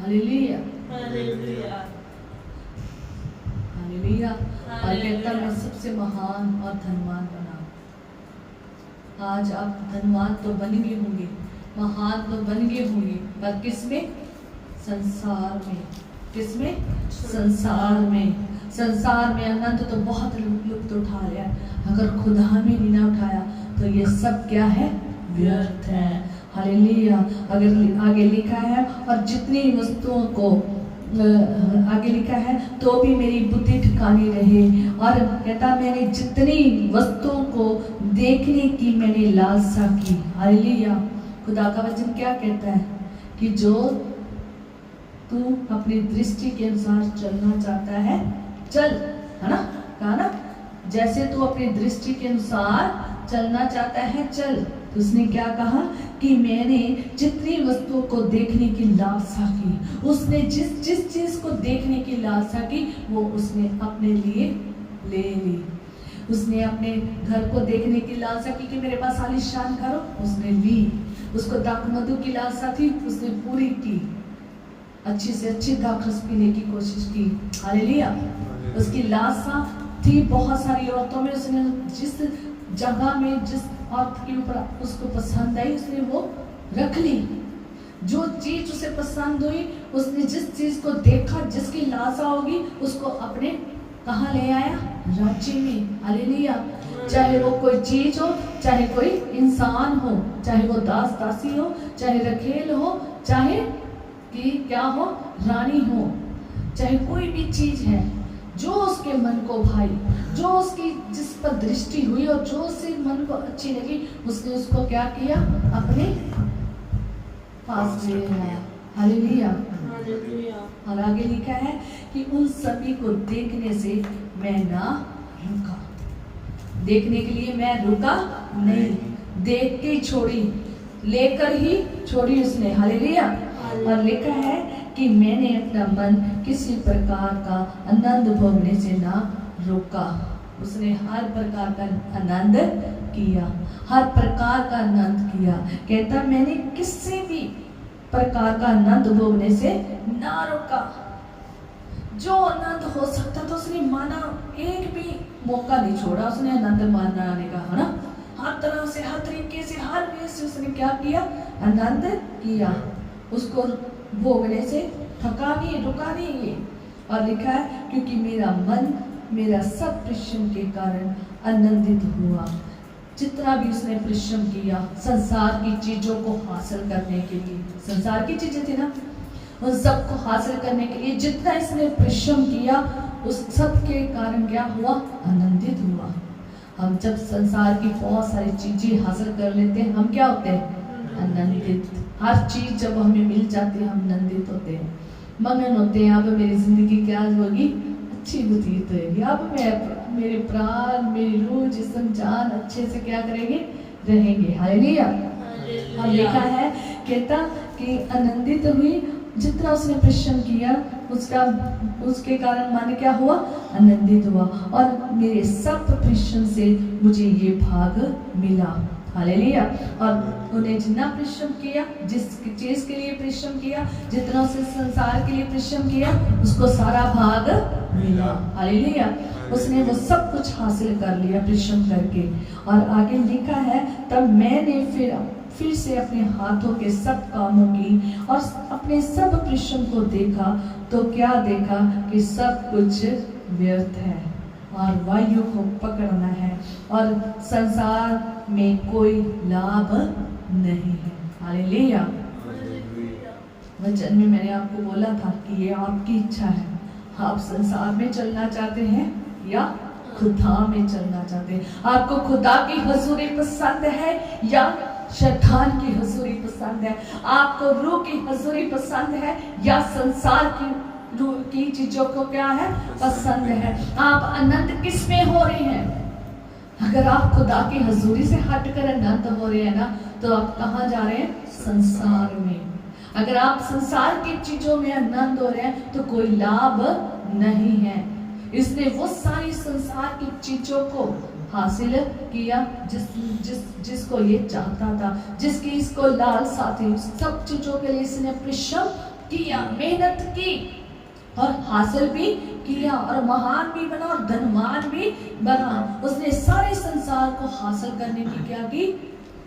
[SPEAKER 1] Hallelujah
[SPEAKER 2] hallelujah
[SPEAKER 1] hallelujah. और कहता मैं सबसे महान और धनवान बना। आज आप धनवान तो बन गए होंगे, महान तो बन गए होंगे, पर किसमें, संसार में, किसमें, संसार में। संसार में आनंद तो बहुत लुत्फ उठा रहा है, अगर खुदा में नहीं ना उठाया तो ये सब क्या है, व्यर्थ है। हालेलुया। अगर आगे लिखा है, और जितनी वस्तुओं को आगे लिखा है, तो भी मेरी बुद्धि ठिकानी रहे। और कहता मैंने जितनी वस्तुओं को देखने की मैंने लालसा की। हालेलुया। खुदा का वचन क्या कहता है कि जो तू अपनी दृष्टि के अनुसार चलना चाहता है, चल, है ना, कहा ना, जैसे तू अपनी दृष्टि के अनुसार चलना चाहता है, चल। तो उसने क्या कहा कि मैंने जितनी वस्तुओं को देखने की लालसा की, उसने जिस चीज को देखने की लालसा की, वो उसने अपने लिए ले ली। उसने अपने घर को देखने की लालसा की कि मेरे पास आलीशान घर हो, उसने ली। उसको दाख मधु की लालसा थी, उसने पूरी की, अच्छी से अच्छी दाखरस पीने की कोशिश की। हालेलुया। उसकी लालसा थी बहुत सारी औरतों में, उसने जिस जगह में जिस औरत के ऊपर उसको पसंद आई, उसने वो रख ली। जो चीज उसे पसंद हुई, उसने जिस चीज को देखा, जिसकी लालसा होगी, उसको अपने कहाँ ले आया, राज्य में। हालेलुया। चाहे वो कोई चीज हो, चाहे कोई इंसान हो, चाहे वो दास दासी हो, चाहे रखेल हो, चाहे कि क्या हो, रानी हो, चाहे कोई भी चीज है, जो उसके मन को भाई, जो उसकी जिस पर दृष्टि हुई और जो उसके मन को अच्छी लगी, उसने उसको क्या किया, अपने पास ले आया। हालेलुया। और आगे लिखा है कि उन सभी को देखने से मैं ना रुका। देखने के लिए मैं रुका नहीं, देख के छोड़ी, लेकर ही छोड़ी उसने। हालेलुया। और लिखा है कि मैंने अपना मन किसी प्रकार का आनंद भोगने से ना रोका। उसने हर प्रकार का आनंद किया, हर प्रकार का आनंद किया। कहता मैंने किसी भी प्रकार का आनंद भोगने से ना रोका। जो आनंद हो सकता था उसने माना, एक भी मौका नहीं छोड़ा उसने आनंद मानने का, है ना। हर तरह से, हर तरीके से, हर वे से उसने क्या किया, आनंद किया। उसको भोगने से थका नहीं, रुका नहीं ये। और लिखा है क्योंकि मेरा मन मेरा सब परिश्रम के कारण आनंदित हुआ। जितना भी उसने परिश्रम किया संसार की चीजों को हासिल करने के लिए, संसार की चीजें थी ना, उन सब को हासिल करने के लिए जितना इसने परिश्रम किया, उस सब के कारण क्या हुआ, आनंदित हुआ। हम जब संसार की बहुत सारी चीजें हासिल कर लेते हैं, हम क्या होते हैं, आनंदित। हर चीज जब हमें मिल जाती है, हम आनंदित होते हैं, मगन होते हैं। अब मेरी जिंदगी क्या होगी, अच्छी व्यतीत होगी। अब मैं, मेरे प्राण, मेरी रूह, जिस्म, जान अच्छे से क्या करेंगे, रहेंगे। हालेलुया। हम लिखा है, कहता कि आनंदित हुई, जितना उसने परिश्रम किया उसके कारण माने क्या हुआ, आनंदित हुआ। और मेरे सब परिश्रम से मुझे ये भाग मिला। हालेलुया। और उन्हें जितना परिश्रम किया, जिस चीज के लिए परिश्रम किया, जितना उसने संसार के लिए परिश्रम किया, उसको सारा भाग मिला। हालेलुया। उसने वो सब कुछ हासिल कर लिया परिश्रम करके। और आगे लिखा है, तब मैंने फिर से अपने हाथों के सब कामों की और अपने सब परिश्रम को देखा, तो क्या देखा कि सब कुछ व्यर्थ है और वायु को पकड़ना है और संसार में कोई लाभ नहीं है। हालेलुया। वचन में मैंने आपको बोला था कि ये आपकी इच्छा है, आप संसार में चलना चाहते हैं या खुदा में चलना चाहते हैं। आपको खुदा की हुजूरी पसंद है या शैतान की हुजूरी पसंद है? आपको रूह की हुजूरी पसंद है या संसार की रूह की चीजों को क्या है पसंद है? आप आनंद किस में हो रहे हैं? अगर आप खुदा की हुजूरी से हटकर आनंद हो रहे हैं ना, तो आप कहाँ जा रहे हैं? संसार में। अगर आप संसार की चीजों में आनंद हो रहे हैं तो कोई लाभ नहीं है। इसने वो सारी संसार की चीजों को हासिल किया जिसको ये चाहता था, जिसकी इसको लालसा थी। सब चीजों के लिए इसने परिश्रम किया, मेहनत की और हासिल भी किया और महान भी बना और धनवान भी बना। उसने सारे संसार को हासिल करने की क्या की?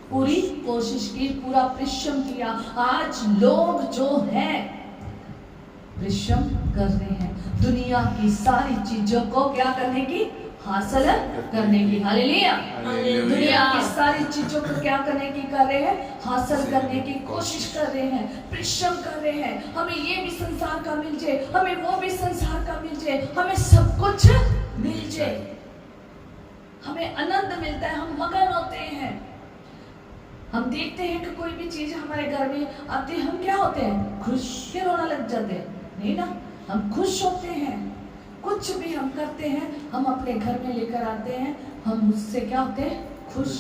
[SPEAKER 1] पूरी कोशिश की, पूरा परिश्रम किया। आज लोग जो हैं परिश्रम कर रहे हैं दुनिया की सारी चीजों को क्या करने की? हासिल करने की। हालेलुया। दुनिया की सारी चीजों को क्या करने की कर रहे हैं? हासिल करने की कोशिश कर रहे हैं, परिश्रम कर रहे हैं। हमें ये भी संसार का मिल जाए, हमें वो भी संसार का मिल जाए, हमें सब कुछ मिल जाए, हमें आनंद मिलता है, हम मगन होते हैं। हम देखते हैं कि कोई भी चीज हमारे घर में आती है, हम क्या होते हैं? खुश के रोना लग जाते हैं, नहीं ना? हम खुश होते हैं। कुछ भी हम करते हैं, हम अपने घर में लेकर आते हैं, हम उससे क्या होते हैं? खुश।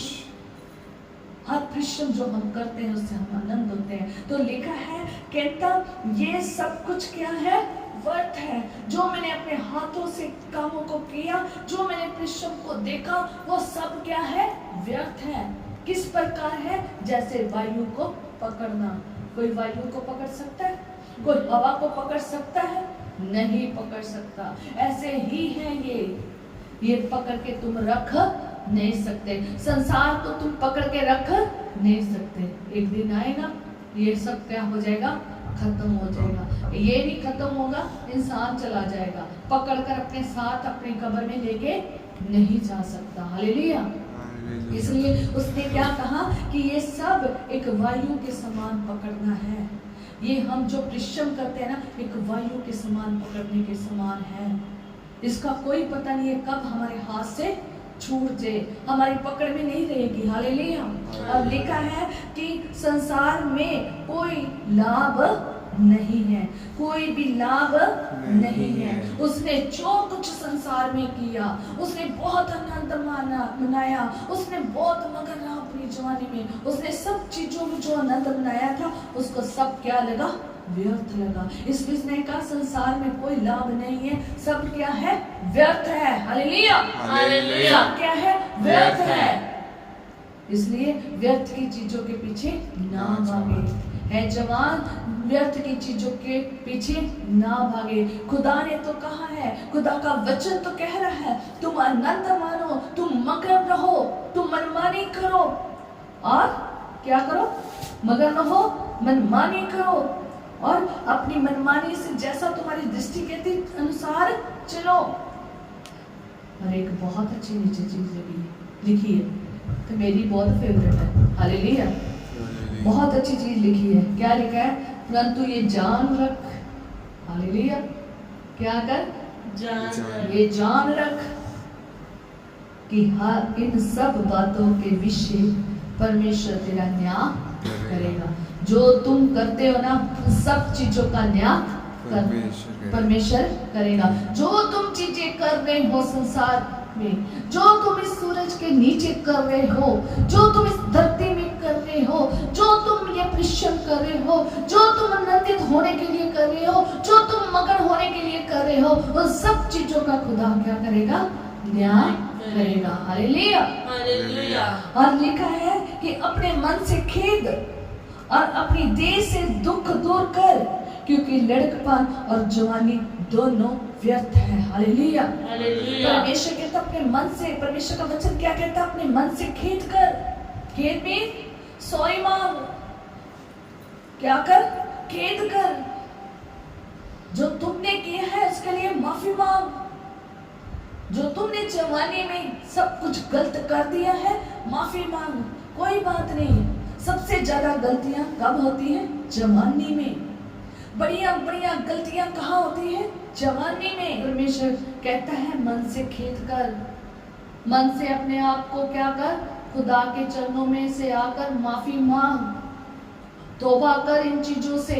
[SPEAKER 1] हर परिश्रम जो हम करते हैं उससे हम आनंद होते हैं। तो लिखा है, कहता ये सब कुछ क्या है? व्यर्थ है। जो मैंने अपने हाथों से कामों को किया, जो मैंने परिश्रम को देखा, वो सब क्या है? व्यर्थ है। किस प्रकार है? जैसे वायु को पकड़ना। कोई वायु को पकड़ सकता है? कोई हवा को पकड़ सकता है? नहीं पकड़ सकता। ऐसे ही है ये पकड़ के तुम रख नहीं सकते। संसार को तुम पकड़ के रख नहीं सकते। एक दिन आएगा ये सब क्या हो जाएगा? खत्म हो जाएगा। ये भी खत्म होगा, इंसान चला जाएगा, पकड़कर अपने साथ अपने कब्र में लेके नहीं जा सकता। हालेलुया। इसलिए उसने क्या कहा कि ये सब एक वायु के समान पकड़ना है। ये हम जो परिश्रम करते हैं ना, एक वायु के समान पकड़ने के समान है। इसका कोई पता नहीं है कब हमारे हाथ से छूट जाए, हमारी पकड़ में नहीं रहेगी। हालेलुया। अब लिखा है कि संसार में कोई लाभ नहीं है, कोई भी लाभ नहीं है। उसने जो कुछ संसार में किया, उसने बहुत आनंद मनाया, उसने बहुत मगन रहा अपनी जवानी में। उसने सब चीजों में जो आनंद मनाया था, उसको सब क्या लगा? व्यर्थ लगा। इस विषय का संसार में कोई लाभ नहीं है, सब क्या है? व्यर्थ है। हालेलुया। हालेलुया। क्या है? व्यर्थ है। इसलिए व्यर्थ की चीजों के पीछे ना भागे। है जवान, व्यर्थ की चीजों के पीछे ना भागे। खुदा ने तो कहा है, खुदा का वचन तो कह रहा है, तुम आनंद मानो, तुम मगन रहो, तुम मनमानी करो और क्या करो? मगन रहो, मनमानी करो और अपनी मनमानी से जैसा तुम्हारी दृष्टि कहती अनुसार चलो। और एक बहुत अच्छी नीचे चीज लिखी है, तो मेरी बहुत फेवरेट है। हालेलुया। बहुत अच्छी चीज लिखी है। क्या लिखा है? परंतु ये जान रख। हालेलुया। क्या कर? ये जान रख कि हर इन सब बातों के विषय परमेश्वर तेरा न्याय करेगा। जो तुम करते हो ना, सब चीजों का न्याय परमेश्वर करेगा। जो तुम चीजें कर रहे हो संसार में, जो तुम इस सूरज के नीचे कर रहे हो, जो तुम इस धरती में कर रहे हो, जो तुम ये परिश्रम कर रहे हो, जो तुम आनंदित होने के लिए कर रहे हो, जो तुम मगन होने के लिए कर रहे हो, उन सब चीजों का खुदा क्या करेगा? न्याय करेगा। हालेलुया। हालेलुया। और लिखा है कि अपने मन से खेद और अपनी देह से दुख दूर कर, क्योंकि लड़कपन और जवानी दोनों व्यर्थ है। हालेलुया। परमेश्वर कहता अपने मन से, परमेश्वर का वचन क्या कहता? अपने मन से खेद कर। खेद में सॉरी मांग। क्या कर? खेद कर। जो तुमने किया है उसके लिए माफी मांग। जो तुमने जवानी में सब कुछ गलत कर दिया है, माफी मांग। कोई बात नहीं, सबसे ज्यादा गलतियां कब होती हैं? जवानी में। बढ़िया बढ़िया गलतियां कहाँ होती है? जवानी में। परमेश्वर कहता है मन से खेद कर, मन से अपने आप को क्या कर, खुदा के चरणों में से आकर माफी मांग, तौबा कर इन चीजों से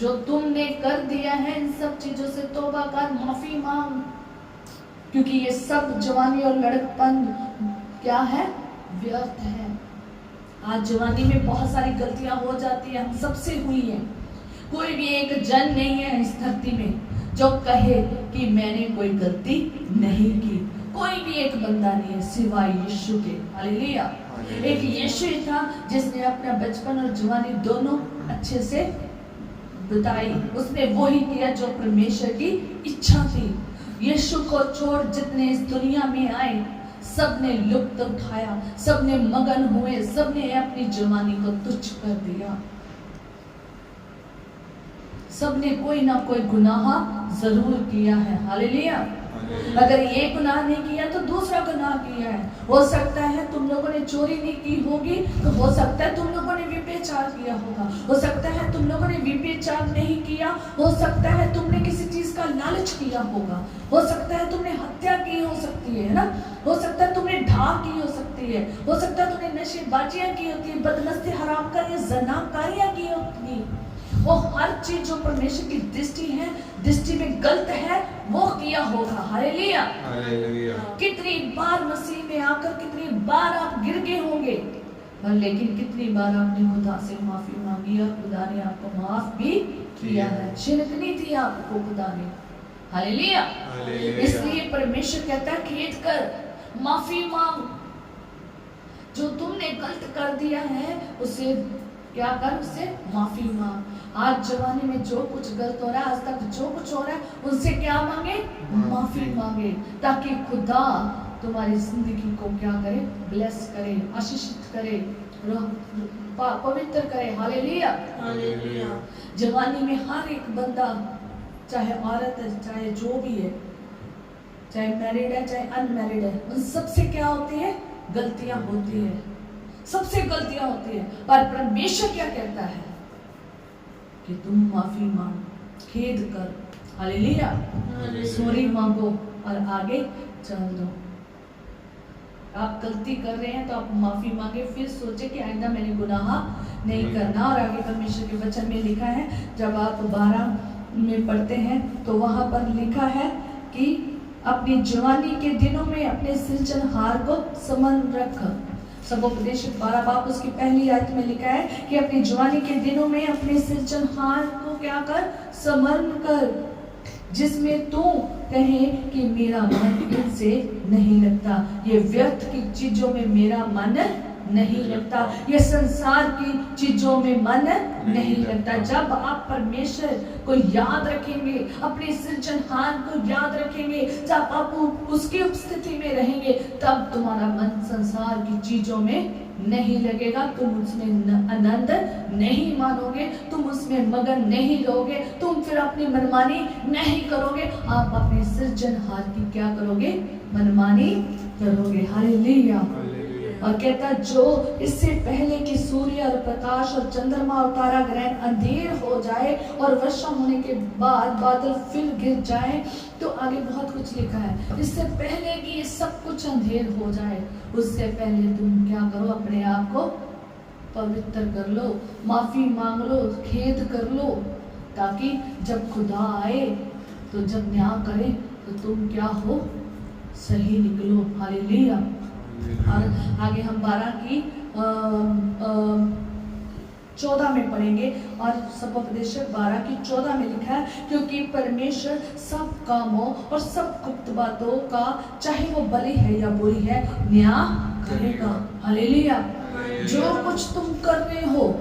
[SPEAKER 1] जो तुमने कर दिया है, इन सब चीजों से तौबा कर, माफी मांग, क्योंकि ये सब जवानी और लड़कपन क्या है? व्यर्थ है। आज जवानी में बहुत सारी गलतियां हो जाती है, हम सबसे हुई है। कोई भी एक जन नहीं है इस धरती में जो कहे कि मैंने कोई गलती नहीं की। कोई भी एक बंदा नहीं है सिवाय यीशु के। हालेलुया। एक यीशु ही था जिसने अपना बचपन और जवानी दोनों अच्छे से बिताई। उसने वो ही किया जो परमेश्वर की इच्छा थी। यीशु को छोड़ जितने इस दुनिया में आए सबने लुत्फ उठाया, सबने मगन हुए, सबने अपनी जवानी को तुच्छ कर दिया। सबने कोई ना कोई गुनाह जरूर किया है। हालेलुया। अगर ये गुनाह नहीं किया तो दूसरा गुनाह किया है। हो सकता है तुम लोगों ने चोरी नहीं की होगी, तो हो सकता है तुम लोगों ने व्यभिचार किया होगा। हो सकता है तुम लोगों ने व्यभिचार नहीं किया, हो सकता है तुमने किसी चीज का लालच किया होगा, हो सकता है तुमने हत्या की हो सकती है ना, हो सकता है तुमने ढाक की हो सकती है, हो सकता है तुमने नशेबाजियां की होती है, बदमस्ती, हरामकारियां, ज़नाकारियां की होती। वो हर चीज जो परमेश्वर की दृष्टि में गलत है वो किया होगा। हालेलुया। कितनी बार मसीह में आकर कितनी बार आप गिर गए होंगे, पर लेकिन कितनी बार आपने खुदा से माफी मांगी और खुदा ने आपको माफ भी किया है। छिड़कनी थी आपको खुदा ने। हालेलुया। इसलिए परमेश्वर कहता है खेद कर, माफी मांग, जो तुमने गलत कर दिया है उसे क्या कर, उससे माफी मांग। आज जवानी में जो कुछ गलत हो रहा है, आज तक जो कुछ हो रहा है, उनसे क्या मांगे? माफी मांगे, ताकि खुदा तुम्हारी जिंदगी को क्या करे? ब्लेस करे, आशीषित करे, पवित्र करे। हालेलुया। जवानी में हर एक बंदा, चाहे औरत है, चाहे जो भी है, चाहे मैरिड है चाहे अनमैरिड है, उन सबसे क्या होती है? गलतियां होती है, सबसे गलतियां होती है। पर परमेश्वर क्या कहता है कि तुम माफी मांग, खेद कर। हालेलुया। सॉरी मांगो और आगे चल दो। आप गलती कर रहे हैं तो आप माफी मांगे, फिर सोचे कि आइंदा मैंने गुनाह नहीं करना। और आगे परमेश्वर के वचन में लिखा है, जब आप 12 में पढ़ते हैं तो वहां पर लिखा है कि अपनी जवानी के दिनों में अपने सृजनहार को स्मरण रख। सबोपदेशक 12 बाब उसकी पहली आयत में लिखा है कि अपनी जवानी के दिनों में अपने सृजनहार को क्या कर? स्मरण कर, जिसमें तू कहे कि मेरा मन इनसे नहीं लगता, ये व्यर्थ की चीजों में मेरा मन नहीं लगता, ये संसार की चीजों में मन नहीं लगता। जब आप परमेश्वर को याद रखेंगे, अपने सृजनहार को याद रखेंगे, जब आप उसकी उपस्थिति में रहेंगे, तब तुम्हारा मन संसार की चीजों में नहीं लगेगा। तुम उसमें आनंद नहीं मानोगे, तुम उसमें मगन नहीं रहोगे, तुम फिर अपनी मनमानी नहीं करोगे, आप अपने सृजनहार की क्या करोगे? मनमानी करोगे। हालेलुया। और कहता जो इससे पहले कि सूर्य और प्रकाश और चंद्रमा और तारा ग्रहण अंधेर हो जाए और वर्षा होने के बाद बादल फिर गिर जाए, तो आगे बहुत कुछ लिखा है। इससे पहले कि ये सब कुछ अंधेर हो जाए, उससे पहले तुम क्या करो? अपने आप को पवित्र कर लो, माफी मांग लो, खेद कर लो, ताकि जब खुदा आए तो जब न्याय करे तो तुम क्या हो? सही निकलो। हालेलुया। और आगे हम 12 की 14 में पढ़ेंगे, और सबोपदेशक 12 की 14 में लिखा है, क्योंकि परमेश्वर सब कामों और सब गुप्त बातों का, चाहे वो भली है या बुरी है, न्याय करेगा। हालेलुया। जो कुछ तुम कर रहे हो,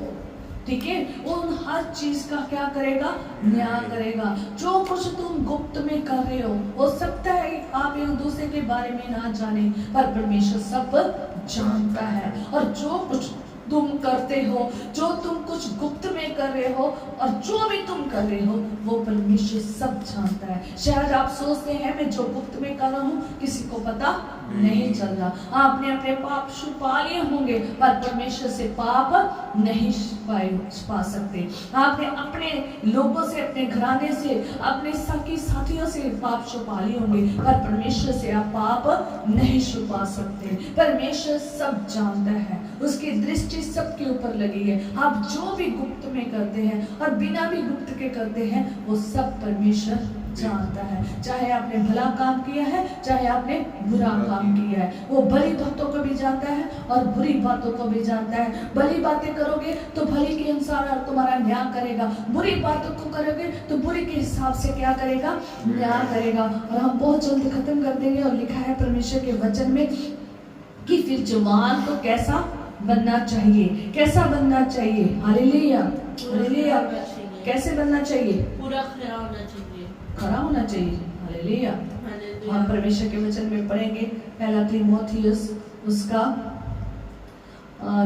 [SPEAKER 1] ठीक है, उन हर चीज का क्या करेगा? न्याय करेगा। जो कुछ तुम गुप्त में कर रहे हो सकता है आप एक दूसरे के बारे में ना जाने, पर परमेश्वर सब जानता है। और जो कुछ तुम करते हो, जो तुम कुछ गुप्त में कर रहे हो और जो भी तुम कर रहे हो वो परमेश्वर सब जानता है। शायद आप सोचते हैं मैं जो गुप्त में कर रहा हूँ किसी को पता नहीं चल रहा। आपने अपने पाप छुपा लिए होंगे पर परमेश्वर से पाप नहीं छुपा सकते। आपने अपने लोगों से, अपने घराने से, अपने सखी साथियों से पाप छुपा लिए होंगे पर परमेश्वर से आप पाप नहीं छुपा सकते। परमेश्वर सब जानता है, उसकी दृष्टि सबके ऊपर लगी है। आप जो भी गुप्त में करते हैं और बिना भी गुप्त के करते हैं वो सब परमेश्वर जानता है। चाहे आपने भला काम किया है, चाहे आपने बुरा काम किया है, वो भली बातों को भी जानता है और बुरी बातों को भी जानता है। भली बातें करोगे तो भली के अनुसार तुम्हारा न्याय करेगा, बुरी बातों को करोगे तो बुरी के हिसाब से क्या करेगा, न्याय करेगा। और हम बहुत जल्द खत्म कर देंगे। और लिखा है परमेश्वर के वचन में कि फिर जवान को कैसा बनना चाहिए, कैसा बनना चाहिए। Hallelujah, hallelujah. कैसे बनना चाहिए?
[SPEAKER 2] पूरा खरा होना चाहिए,
[SPEAKER 1] खरा होना चाहिए। हालेलुया। हम परमेश्वर के वचन में पढ़ेंगे पहला तीमुथियुस उसका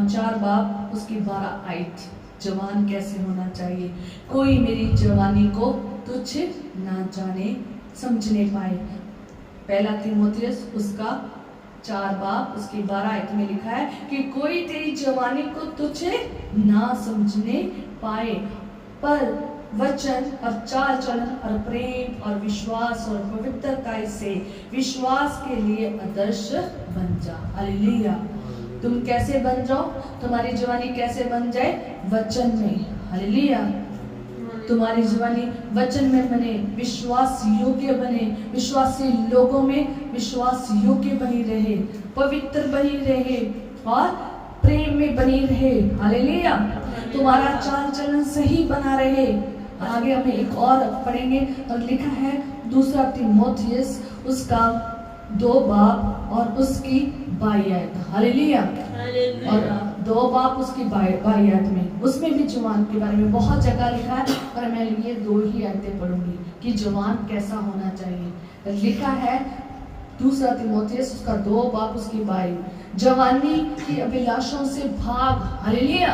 [SPEAKER 1] 4 बाब उसकी 12 आयत। जवान कैसे होना चाहिए? कोई मेरी जवानी को तुच्छ ना जाने समझने पाए। पहला तीमुथियुस उसका 4 बाब उसकी 12 आयत में लिखा है कि कोई तेरी जवानी को तुच्छ ना समझने पाए, पर वचन और चाल चलन और प्रेम और विश्वास और पवित्रता से विश्वास के लिए आदर्श बन जा। हालेलुया। तुम कैसे बन जाओ? तुम्हारी जवानी कैसे बन जाए? वचन में। हालेलुया। तुम्हारी जवानी वचन में बने, विश्वास योग्य बने, विश्वासी लोगों में विश्वास योग्य बनी रहे, पवित्र बनी रहे और प्रेम में बनी रहे। हालेलुया। तुम्हारा चाल चलन सही बना रहे। आगे हमें एक और पढ़ेंगे और लिखा है दूसरा तीमुथियुस उसका 2 बाब और उसकी 22 आयत। हालेलुया। और 2 बाब उसकी 22 आयत में उसमें भी जवान के बारे में बहुत जगह लिखा है, पर मैं ये 2 ही आयतें पढ़ूंगी कि जवान कैसा होना चाहिए। लिखा है दूसरा तीमुथियुस उसका 2 बाब उसकी 22, जवानी की अभिलाषाओं से भाग। हालेलुया।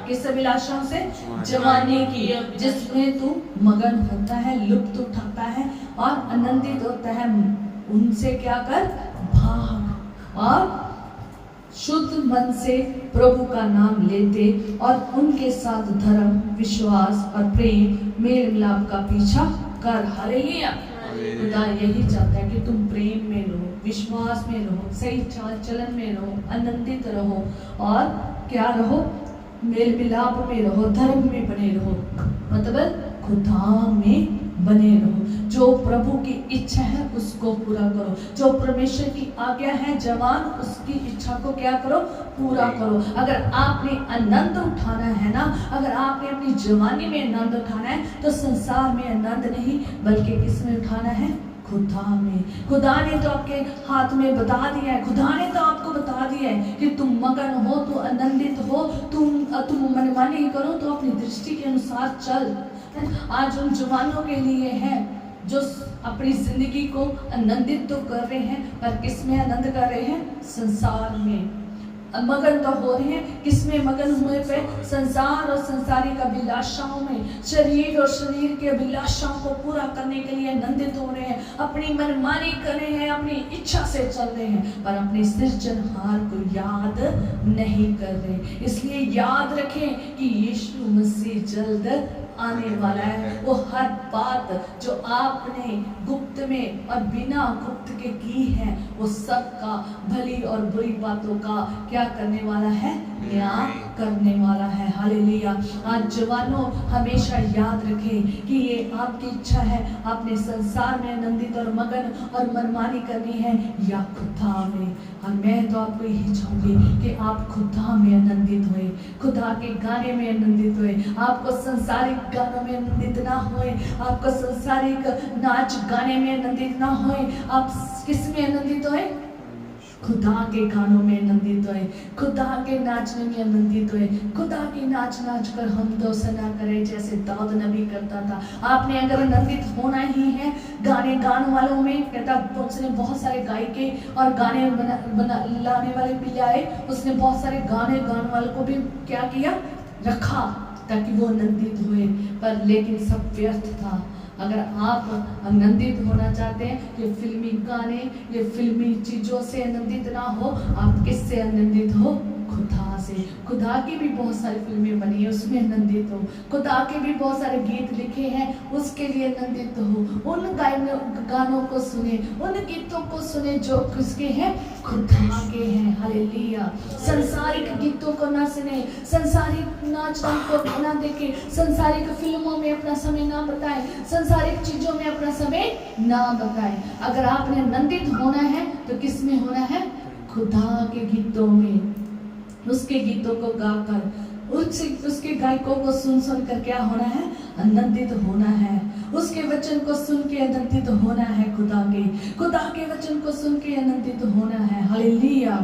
[SPEAKER 1] किस अभिलाषाओं से? जवानी की, जिसमें तू मगन होता है, लुत्फ उठाता है और आनंदित होता है, उनसे क्या कर? भाग। और शुद्ध मन से प्रभु का नाम लेते और उनके साथ धर्म, विश्वास और प्रेम मेल मिलाप का पीछा कर। हालेलुया। खुदा यही चाहता है कि तुम प्रेम में रहो, विश्वास में रहो, सही चाल चलन में रहो, आनंदित रहो और क्या रहो? मेल मिलाप में रहो, धर्म में बने रहो, मतलब खुदा में बने रहो। जो प्रभु की इच्छा है उसको पूरा करो, जो परमेश्वर की आज्ञा है जवान उसकी इच्छा को क्या करो? पूरा करो। अगर आपने आनंद उठाना है ना, अगर आपने अपनी जवानी में आनंद उठाना है तो संसार में आनंद नहीं बल्कि किसमें उठाना है? खुदा में। खुदा ने तो आपके हाथ में बता दिया है, खुदा ने तो आपको बता दिया है कि तुम मगन हो, तो आनंदित हो, तुम मनमानी करो तो अपनी दृष्टि के अनुसार चल। आज उन जवानों के लिए है जो अपनी जिंदगी को आनंदित तो कर रहे हैं पर किस में आनंद कर रहे हैं? संसार में मगन तो हो रहे हैं। किसमें मगन हुए पे? संसार और संसारिक अभिलाषाओं में, शरीर और शरीर के अभिलाषाओं को पूरा करने के लिए आनंदित हो रहे हैं, अपनी मनमानी कर रहे हैं, अपनी इच्छा से चल रहे हैं पर अपने सृजनहार को याद नहीं कर रहे। इसलिए याद रखें कि यीशु मसीह जल्द आने वाला है। वो हर बात जो आपने गुप्त में और बिना गुप्त के की है वो सब का, भली और बुरी बातों का क्या करने वाला है? न्याय करने वाला है। हालेलुया। आज जवानों हमेशा याद रखें कि ये आपकी इच्छा है, आपने संसार में आनंदित और मगन और मनमानी करनी है या खुदा में। और मैं तो आपको यही चाहूंगी कि आप खुदा में आनंदित हुए, खुदा के गाने में आनंदित हुए, आपको संसारिक गानों में आनंदित ना हुए, आपको संसारिक नाच गाने में आनंदित ना हुए। आप किस में आनंदित हुए?
[SPEAKER 3] खुदा के गानों में आनंदित होए, खुदा के नाचने में आनंदित होए, खुदा की नाच नाच कर हम तो सना करें जैसे दाऊद नबी करता था। आपने अगर आनंदित होना ही है, गाने गाने वालों में कहता उसने बहुत सारे गायके और गाने लाने वाले भी आए, उसने बहुत सारे गाने गाने वालों को भी क्या किया, रखा ताकि वो आनंदित हुए, पर लेकिन सब व्यर्थ था। अगर आप आनंदित होना चाहते हैं, ये फिल्मी गाने, ये फिल्मी चीज़ों से आनंदित ना हो, आप किससे आनंदित हो? खुदा से। खुदा की भी बहुत सारी फिल्में बनी है, उसमें आनंदित हो। खुदा के भी बहुत सारे गीत लिखे हैं, उसके लिए आनंदित हो। उन गानों को सुने, उन गीतों को सुने जो किसके हैं? खुदा के हैं। हालेलुया। संसारिक गीतों को ना सुने, संसारिक नाच को ना देखे, संसारिक फिल्मों में अपना समय ना बताए, संसारिक चीजों में अपना समय ना बताए। अगर आपने आनंदित होना है तो किस में होना है? खुदा के गीतों में, उसके गीतों को गाकर, उसके गायकों को सुन सुन कर क्या होना है? आनंदित होना है। उसके वचन को सुन के आनंदित होना है। खुदा के वचन को सुन के आनंदित होना है। हालेलुया।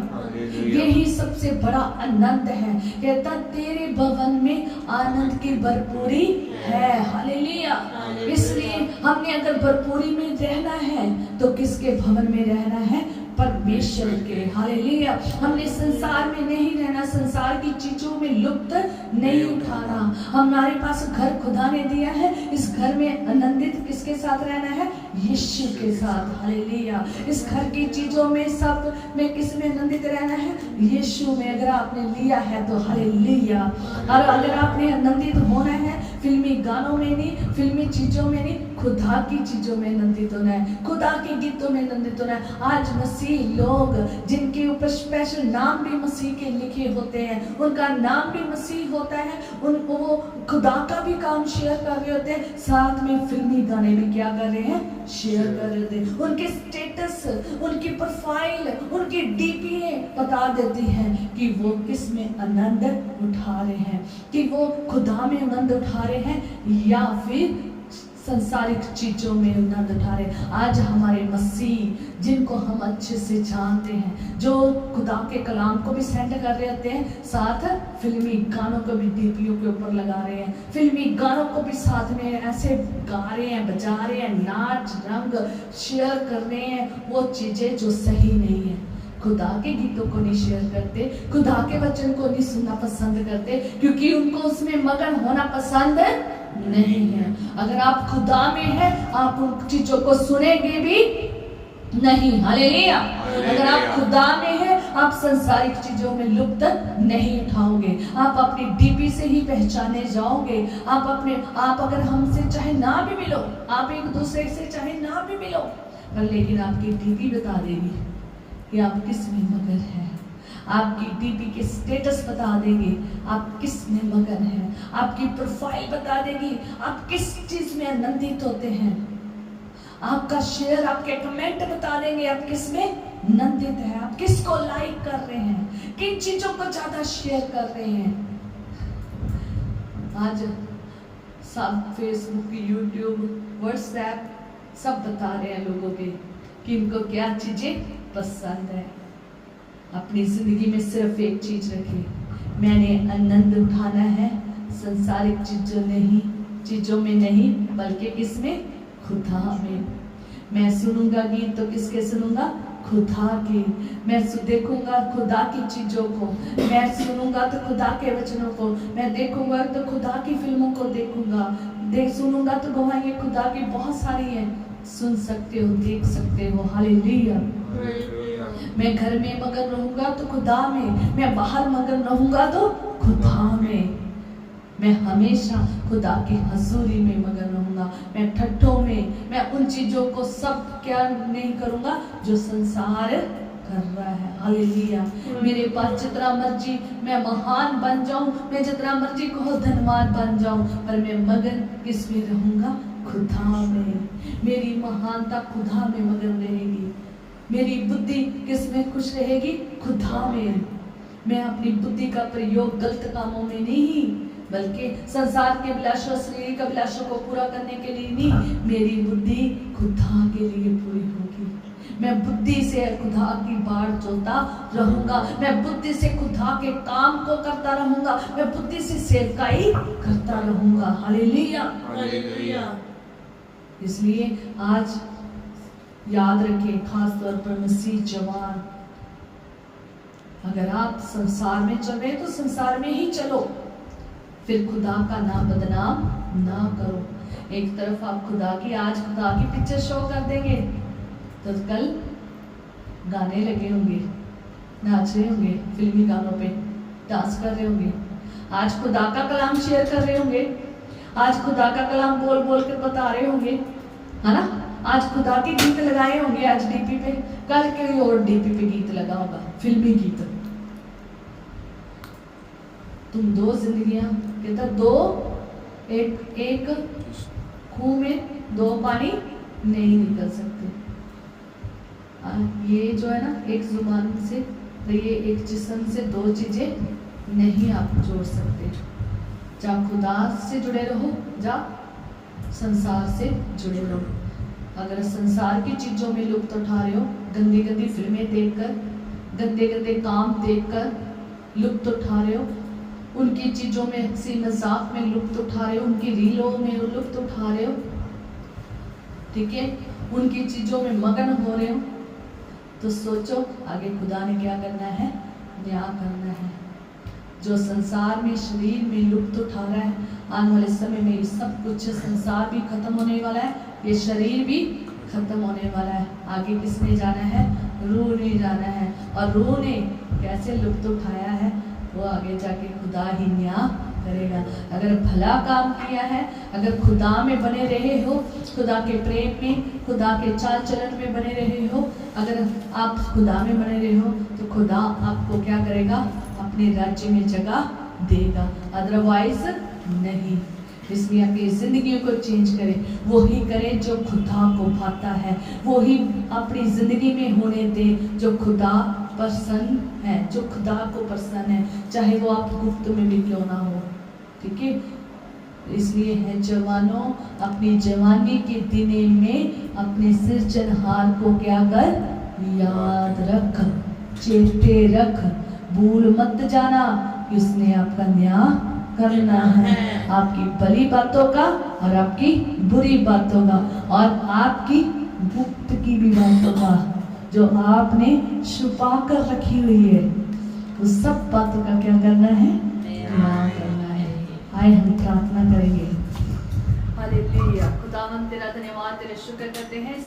[SPEAKER 3] यही सबसे बड़ा आनंद है। कहता तेरे भवन में आनंद की भरपूरी है। हालेलुया। इसलिए हमने अगर भरपूरी में रहना है तो किसके भवन में रहना है? परमेश्वर के। हालेलुया। हमने संसार में नहीं रहना, संसार की चीजों में लुप्त नहीं उठाना। हमारे पास घर खुदा ने दिया है, इस घर में आनंदित किसके साथ रहना है? यीशु के साथ। हालेलुया। इस घर की चीजों में सब में किस में आनंदित रहना है? यीशु में। अगर आपने लिया है तो हालेलुया। और अगर आपने आनंदित होना है, फिल्मी गानों में नहीं, फिल्मी चीजों में नहीं, खुदा की चीजों में आनंदित होना है, खुदा के गीतों में आनंदित होना है। आज मसीह लोग जिनके ऊपर स्पेशल नाम भी मसीह के लिखे होते हैं, उनका नाम भी मसीह होता है, उनको वो खुदा का भी काम शेयर कर रहे होते हैं, साथ में फिल्मी गाने भी क्या कर रहे हैं? शेयर कर रहे हैं। उनके स्टेटस, उनकी प्रोफाइल, उनकी डीपी बता देती है कि वो किस में आनंद उठा रहे हैं, कि वो खुदा में आनंद उठा रहे हैं या फिर संसारिक चीजों में आनंद उठा रहे। आज हमारे मसीह जिनको हम अच्छे से जानते हैं, जो खुदा के कलाम को भी सेंड कर रहे होते हैं, साथ फिल्मी गानों को भी डीपीओ के ऊपर लगा रहे हैं, फिल्मी गानों को भी साथ में ऐसे गा रहे हैं, बजा रहे हैं, नाच रंग शेयर कर रहे हैं, वो चीजें जो सही नहीं है। खुदा के गीतों को नहीं शेयर करते, खुदा के वचन को नहीं सुनना पसंद करते, क्योंकि उनको उसमें मगन होना पसंद नहीं है। अगर आप खुदा में हैं, आप उन चीजों को सुनेंगे भी नहीं। हालेलुया। अगर आप खुदा में हैं, आप संसारिक चीजों में लुप्त नहीं उठाओगे, आप अपनी डीपी से ही पहचाने जाओगे। आप अगर हमसे चाहे ना भी मिलो, आप एक दूसरे से चाहे ना भी मिलो, पर लेकिन आपकी डीपी बता देगी कि आप किस में मगन हैं। आपकी डीपी के स्टेटस बता देंगे आप किस में मगन हैं, आपकी प्रोफाइल बता देगी आप किस चीज में आनंदित होते हैं, आपका शेयर, आपके कमेंट बता देंगे आप किस में आनंदित हैं, आप किसको लाइक कर रहे हैं, किन चीजों को ज्यादा शेयर कर रहे हैं। आज सब फेसबुक, यूट्यूब, व्हाट्सएप सब बता रहे हैं लोगों के कि इनको क्या चीजें पसंद है। अपनी जिंदगी में सिर्फ एक चीज रखें, मैंने आनंद उठाना है संसारिक चीजों में नहीं, बल्कि किसमें? खुदा में। मैं सुनूंगा गीत तो किसके सुनूंगा? खुदा के। मैं देखूंगा खुदा की चीजों को, मैं सुनूंगा तो खुदा के वचनों को, मैं देखूंगा तो खुदा की फिल्मों को देखूंगा, सुनूंगा तो गवाही खुदा की बहुत सारी है, सुन सकते हो, देख सकते हो। हालेलुया। मैं घर में मगन रहूंगा तो खुदा में, मैं बाहर मगन रहूंगा तो खुदा में। मैं हमेशा खुदा की हजूरी में मगन रहूंगा। मैं ठट्ठों में, मैं उन चीजों को सब क्या नहीं करूंगा जो संसार कर रहा है। हालेलुया। मेरे पास जितना मर्जी मैं महान बन जाऊं, मैं जितना मर्जी को धनवान बन जाऊं, पर मैं मगन किस में रहूंगा? खुदा में। मेरी महानता खुदा में मगन रहेगी, मेरी बुद्धि किस में खुश रहेगी? खुदा में। मैं अपनी बुद्धि का प्रयोग गलत कामों में नहीं, बल्कि संसार के अभिलाषों, शरीर अभिलाषों को पूरा करने के लिए नहीं, मेरी बुद्धि खुदा के लिए पूरी होगी। मैं बुद्धि से खुदा की बाट जोता रहूंगा, मैं बुद्धि से खुदा के काम को करता रहूंगा, मैं बुद्धि से सेवकाई करता रहूंगा। हालेलुया।
[SPEAKER 2] हालेलुया।
[SPEAKER 3] इसलिए आज याद रखें, खास तौर पर मसीह जवान, अगर आप संसार में चल रहे हैं तो संसार में ही चलो, फिर खुदा का नाम बदनाम ना करो। एक तरफ आप खुदा की, आज खुदा की पिक्चर शो कर देंगे तो कल गाने लगे होंगे, नाच रहे होंगे, फिल्मी गानों पे डांस कर रहे होंगे। आज खुदा का कलाम शेयर कर रहे होंगे, आज खुदा का कलाम बोल बोल कर बता रहे होंगे, है ना। आज खुदा के गीत लगाए होंगे आज डीपी पे, कल के और डीपी पे गीत लगा होगा, फिल्मी गीत। तुम दो जिंदगियां, कहता दो एक खूह में दो पानी नहीं निकल सकते। ये जो है ना, एक जुबान से तो ये एक जिस्म से दो चीजें नहीं आप जोड़ सकते। जा खुदा से जुड़े रहो, जा संसार से जुड़े रहो। अगर संसार की चीजों में लुत्फ उठा रहे हो, गंदी गंदी फिल्में देखकर, गंदे गंदे काम देखकर लुत्फ उठा रहे हो, उनकी चीजों में हंसी मजाक में लुत्फ उठा रहे हो, उनकी रीलों में लुत्फ उठा रहे हो, ठीक है, उनकी चीजों में मगन हो रहे हो, तो सोचो आगे खुदा ने क्या करना है, न्याय करना है। जो संसार में शरीर में लुत्फ उठा रहा है, आने वाले समय में सब कुछ, संसार भी खत्म होने वाला है, ये शरीर भी खत्म होने वाला है। आगे किसने जाना है, रूह ने जाना है, और रूह ने कैसे लुत्फ उठाया है वो आगे जाके खुदा ही न्याय करेगा। अगर भला काम किया है, अगर खुदा में बने रहे हो, खुदा के प्रेम में, खुदा के चाल चलन में बने रहे हो, अगर आप खुदा में बने रहे हो तो खुदा आपको क्या करेगा, अपने राज्य में जगह देगा, अदरवाइज नहीं। इसलिए अपनी जिंदगी को चेंज करें, वो ही करें जो खुदा को भाता है, वो ही अपनी जिंदगी में होने दें जो खुदा पसंद है, जो खुदा को पसंद है, चाहे वो आप गुप्त में भी क्यों ना हो, ठीक है। इसलिए है जवानों, अपनी जवानी के दिने में अपने सृजनहार को क्या कर, याद रख, चेते रख, भूल मत जाना कि उसने आपका न्याय करना है, आपकी भली बातों का और आपकी बुरी बातों का, और आपकी गुप्त की भी बातों का, जो आपने छुपा कर रखी हुई है, उस सब बातों का क्या करना है, न्याय करना है। आए हम प्रार्थना करेंगे। हालेलुया। खुदावंद तेरा धन्यवाद, तेरे शुक्र करते हैं।